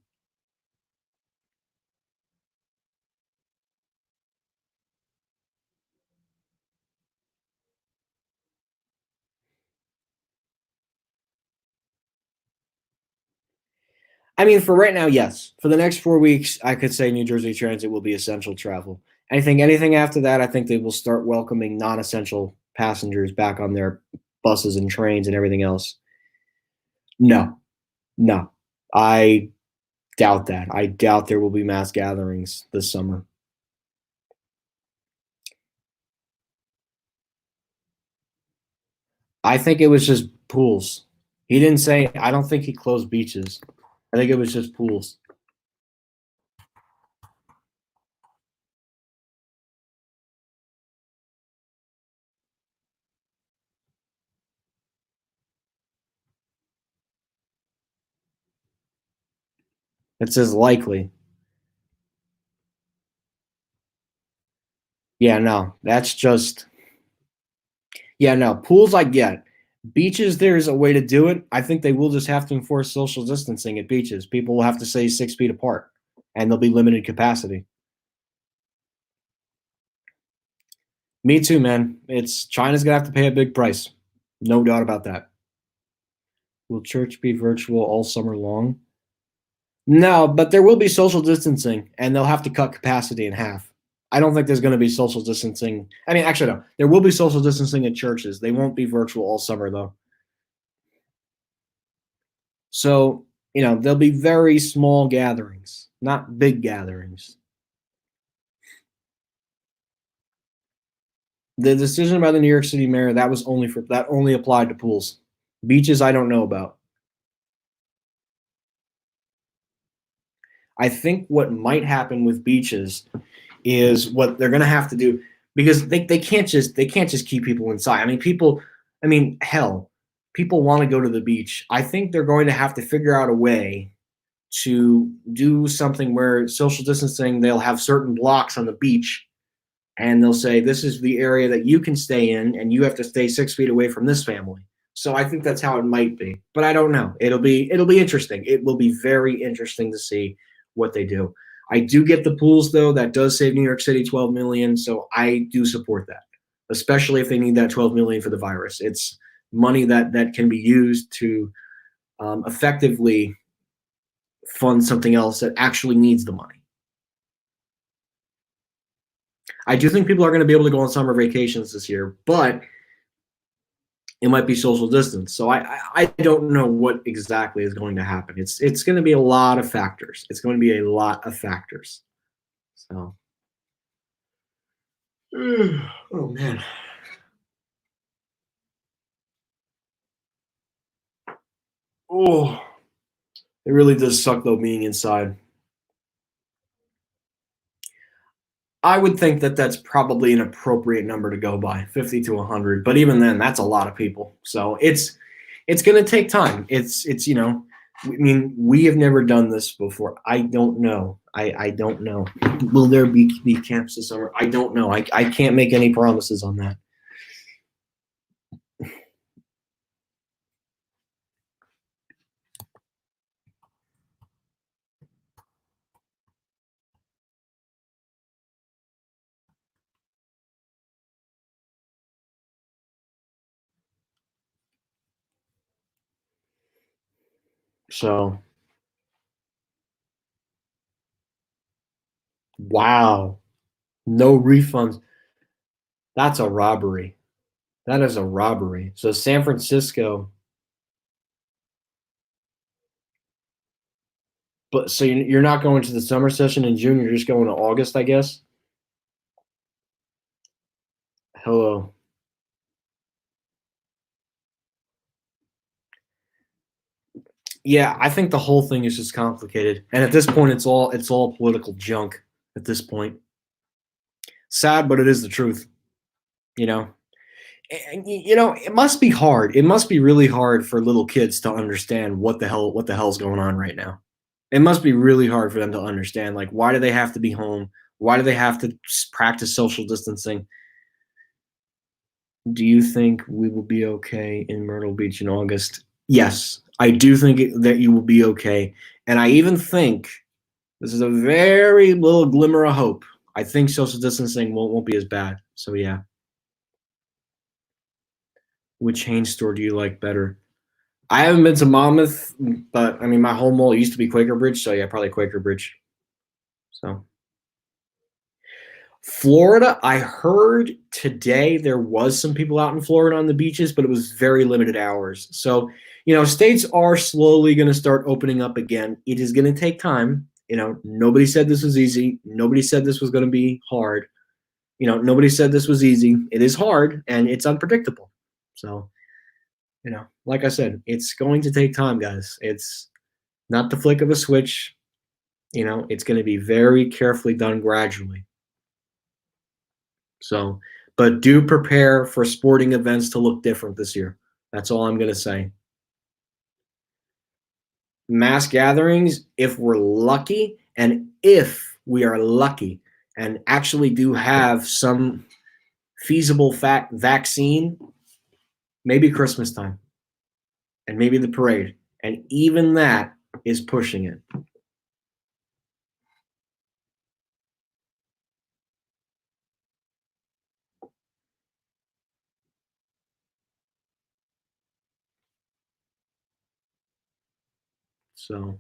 I mean, for right now, yes. For the next 4 weeks, I could say New Jersey Transit will be essential travel. I think anything after that, I think they will start welcoming non-essential passengers back on their buses and trains and everything else. No, no, I doubt that. I doubt there will be mass gatherings this summer. I think it was just pools. He didn't say, I don't think he closed beaches. I think it was just pools. It says likely. Yeah, no, that's just, yeah, no, pools I get. Beaches, there's a way to do it. I think they will just have to enforce social distancing at beaches. People will have to stay 6 feet apart and there'll be limited capacity. Me too, man. It's China's gonna have to pay a big price. No doubt about that. Will church be virtual all summer long? No, but there will be social distancing and they'll have to cut capacity in half. I don't think there's going to be social distancing. I mean, actually, no. There will be social distancing at churches. They won't be virtual all summer, though. So, there'll be very small gatherings, not big gatherings. The decision by the New York City mayor that only applied to pools. Beaches, I don't know about. I think what might happen with beaches is what they're going to have to do because they can't just keep people inside. Hell, people want to go to the beach. I think they're going to have to figure out a way to do something where social distancing, they'll have certain blocks on the beach and they'll say, this is the area that you can stay in and you have to stay 6 feet away from this family. So I think that's how it might be, but I don't know. It'll be interesting. It will be very interesting to see what they do. I do get the pools though. That does save New York City 12 million. So I do support that, especially if they need that 12 million for the virus. It's money that can be used to effectively fund something else that actually needs the money. I do think people are going to be able to go on summer vacations this year, but it might be social distance. So I don't know what exactly is going to happen. It's going to be a lot of factors. It's going to be a lot of factors. So, oh man. Oh, it really does suck though being inside. I would think that that's probably an appropriate number to go by, 50 to 100. But even then, that's a lot of people. So it's going to take time. We have never done this before. I don't know. I don't know. Will there be camps this summer? I don't know. I can't make any promises on that. So, wow. No refunds. That's a robbery. That is a robbery. So San Francisco, but so you're not going to the summer session in June. You're just going to August, I guess. Hello. Yeah, I think the whole thing is just complicated, and at this point, it's all political junk. At this point, sad, but it is the truth. You know, it must be hard. It must be really hard for little kids to understand what the hell's going on right now. It must be really hard for them to understand. Like, why do they have to be home? Why do they have to practice social distancing? Do you think we will be okay in Myrtle Beach in August? Yes, I do think that you will be okay. And I even think this is a very little glimmer of hope. I think social distancing won't be as bad. So, yeah. Which chain store do you like better? I haven't been to Monmouth, but I mean, my home mall used to be Quaker Bridge. So, yeah, probably Quaker Bridge. So, Florida, I heard today there was some people out in Florida on the beaches, but it was very limited hours. So, states are slowly going to start opening up again. It is going to take time. Nobody said this was easy. Nobody said this was going to be hard. Nobody said this was easy. It is hard and it's unpredictable. So, like I said, it's going to take time, guys. It's not the flick of a switch. It's going to be very carefully done gradually. So, but do prepare for sporting events to look different this year. That's all I'm going to say. Mass gatherings, if we're lucky, and if we are lucky and actually do have some feasible vaccine, maybe Christmas time and maybe the parade. And even that is pushing it. So,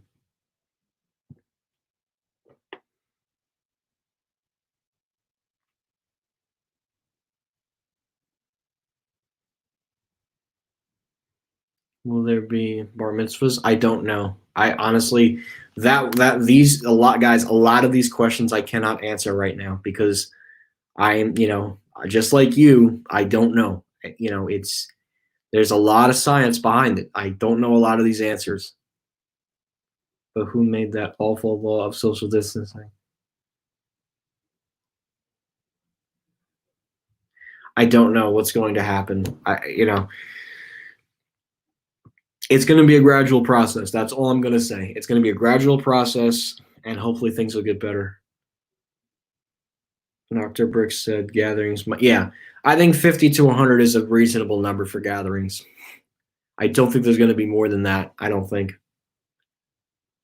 will there be bar mitzvahs? I don't know. I honestly, a lot of these questions I cannot answer right now because I'm, just like you, I don't know. There's a lot of science behind it. I don't know a lot of these answers. But who made that awful law of social distancing? I don't know what's going to happen. It's going to be a gradual process. That's all I'm going to say. It's going to be a gradual process, and hopefully things will get better. Dr. Bricks said gatherings. Yeah, I think 50 to 100 is a reasonable number for gatherings. I don't think there's going to be more than that. I don't think.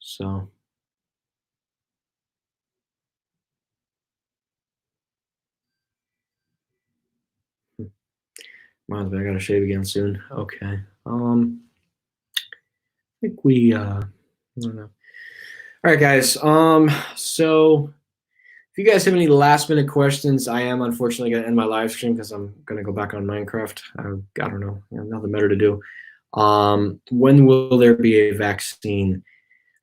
So. I gotta shave again soon. Okay. I think we I don't know. All right, guys. So if you guys have any last minute questions, I am unfortunately gonna end my live stream because I'm gonna go back on Minecraft. I don't know. I have nothing better to do. When will there be a vaccine?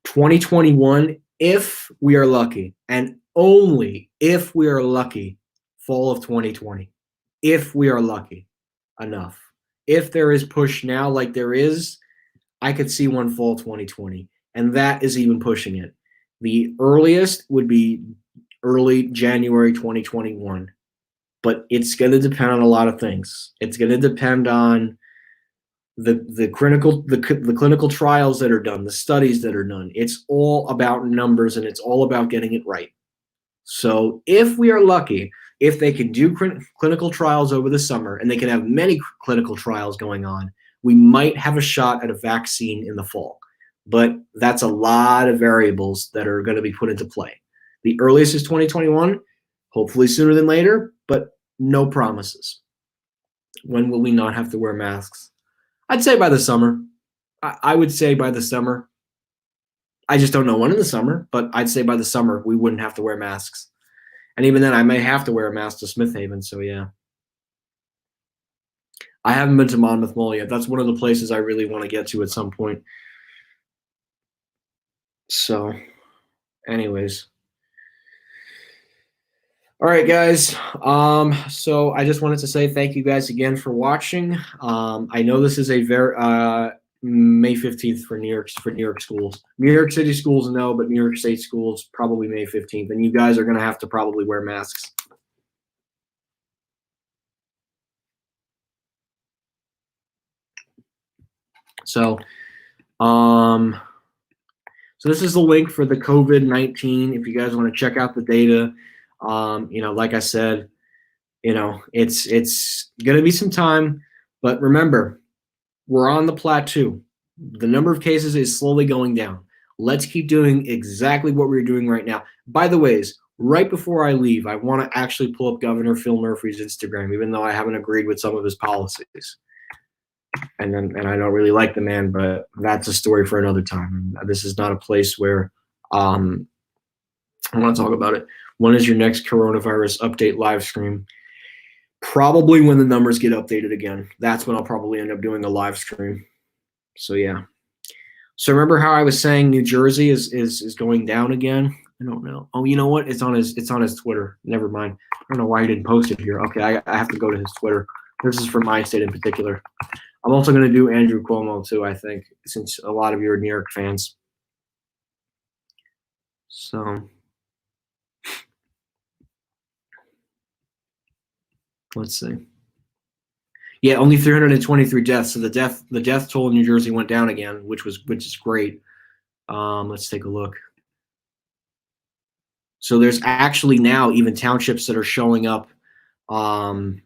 2021, if we are lucky, and only if we are lucky, fall of 2020. If we are lucky enough. If there is push now like there is, I could see one fall 2020, and that is even pushing it. The earliest would be early January 2021, but it's going to depend on a lot of things. It's going to depend on the clinical trials that are done, the studies that are done. It's all about numbers, and it's all about getting it right. So if we are lucky, if they can do clinical trials over the summer and they can have many clinical trials going on, we might have a shot at a vaccine in the fall. But that's a lot of variables that are going to be put into play. The earliest is 2021, hopefully sooner than later, but no promises. When will we not have to wear masks? I'd say by the summer. I would say by the summer. I just don't know when in the summer, but I'd say by the summer we wouldn't have to wear masks. And even then, I may have to wear a mask to Smith Haven, so yeah. I haven't been to Monmouth Mall yet. That's one of the places I really want to get to at some point. So, anyways. All right, guys. So I just wanted to say thank you guys again for watching. I know this is a very May 15th for New York schools. New York City schools, no, but New York State schools probably May 15th, and you guys are going to have to probably wear masks. So, so this is the link for the COVID-19. If you guys want to check out the data, like I said, it's going to be some time, but remember, we're on the plateau. The number of cases is slowly going down. Let's keep doing exactly what we're doing right now. By the way, right before I leave, I want to actually pull up Governor Phil Murphy's Instagram, even though I haven't agreed with some of his policies. And I don't really like the man, but that's a story for another time. This is not a place where I want to talk about it. When is your next coronavirus update live stream? Probably when the numbers get updated again. That's when I'll probably end up doing a live stream. So yeah. So remember how I was saying New Jersey is going down again? I don't know. Oh, you know what? It's on his Twitter. Never mind. I don't know why he didn't post it here. Okay, I have to go to his Twitter. This is for my state in particular. I'm also going to do Andrew Cuomo too, I think, since a lot of you are New York fans. So let's see. Yeah, only 323 deaths. So the death toll in New Jersey went down again, which is great. Let's take a look. So there's actually now even townships that are showing up, that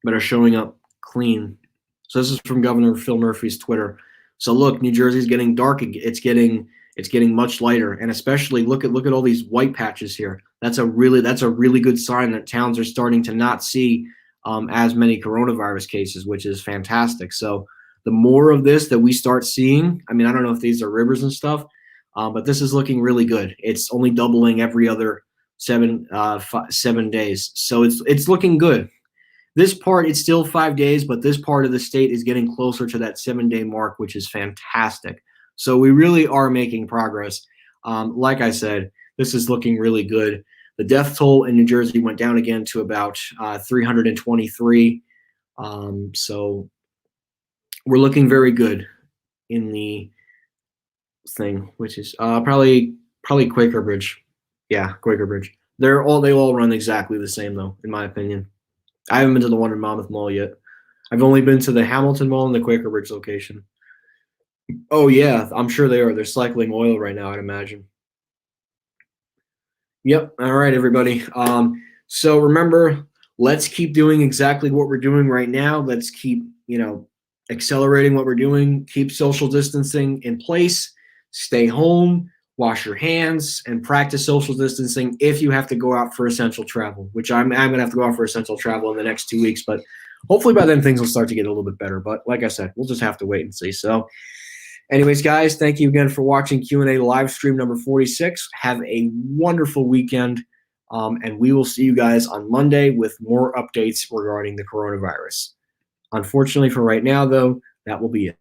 are showing up clean. So this is from Governor Phil Murphy's Twitter. So look, New Jersey's getting dark. It's getting much lighter, and especially look at all these white patches here. That's a really good sign that towns are starting to not see as many coronavirus cases, which is fantastic. So the more of this that we start seeing, I mean, I don't know if these are rivers and stuff, but this is looking really good. It's only doubling every other 7 days, so it's looking good. This part, it's still 5 days, but this part of the state is getting closer to that 7-day mark, which is fantastic. So we really are making progress. Like I said, this is looking really good. The death toll in New Jersey went down again to about 323. So we're looking very good in the thing, which is probably Quaker Bridge. Yeah, Quaker Bridge. They all run exactly the same though, in my opinion. I haven't been to the one in Monmouth Mall yet. I've only been to the Hamilton Mall and the Quaker Bridge location. Oh yeah, I'm sure they are. They're cycling oil right now, I'd imagine. Yep. All right, everybody. So remember, let's keep doing exactly what we're doing right now. Let's keep, accelerating what we're doing. Keep social distancing in place. Stay home. Wash your hands and practice social distancing if you have to go out for essential travel, which I'm going to have to go out for essential travel in the next 2 weeks. But hopefully by then things will start to get a little bit better. But like I said, we'll just have to wait and see. So anyways, guys, thank you again for watching Q&A live stream number 46. Have a wonderful weekend, and we will see you guys on Monday with more updates regarding the coronavirus. Unfortunately for right now, though, that will be it.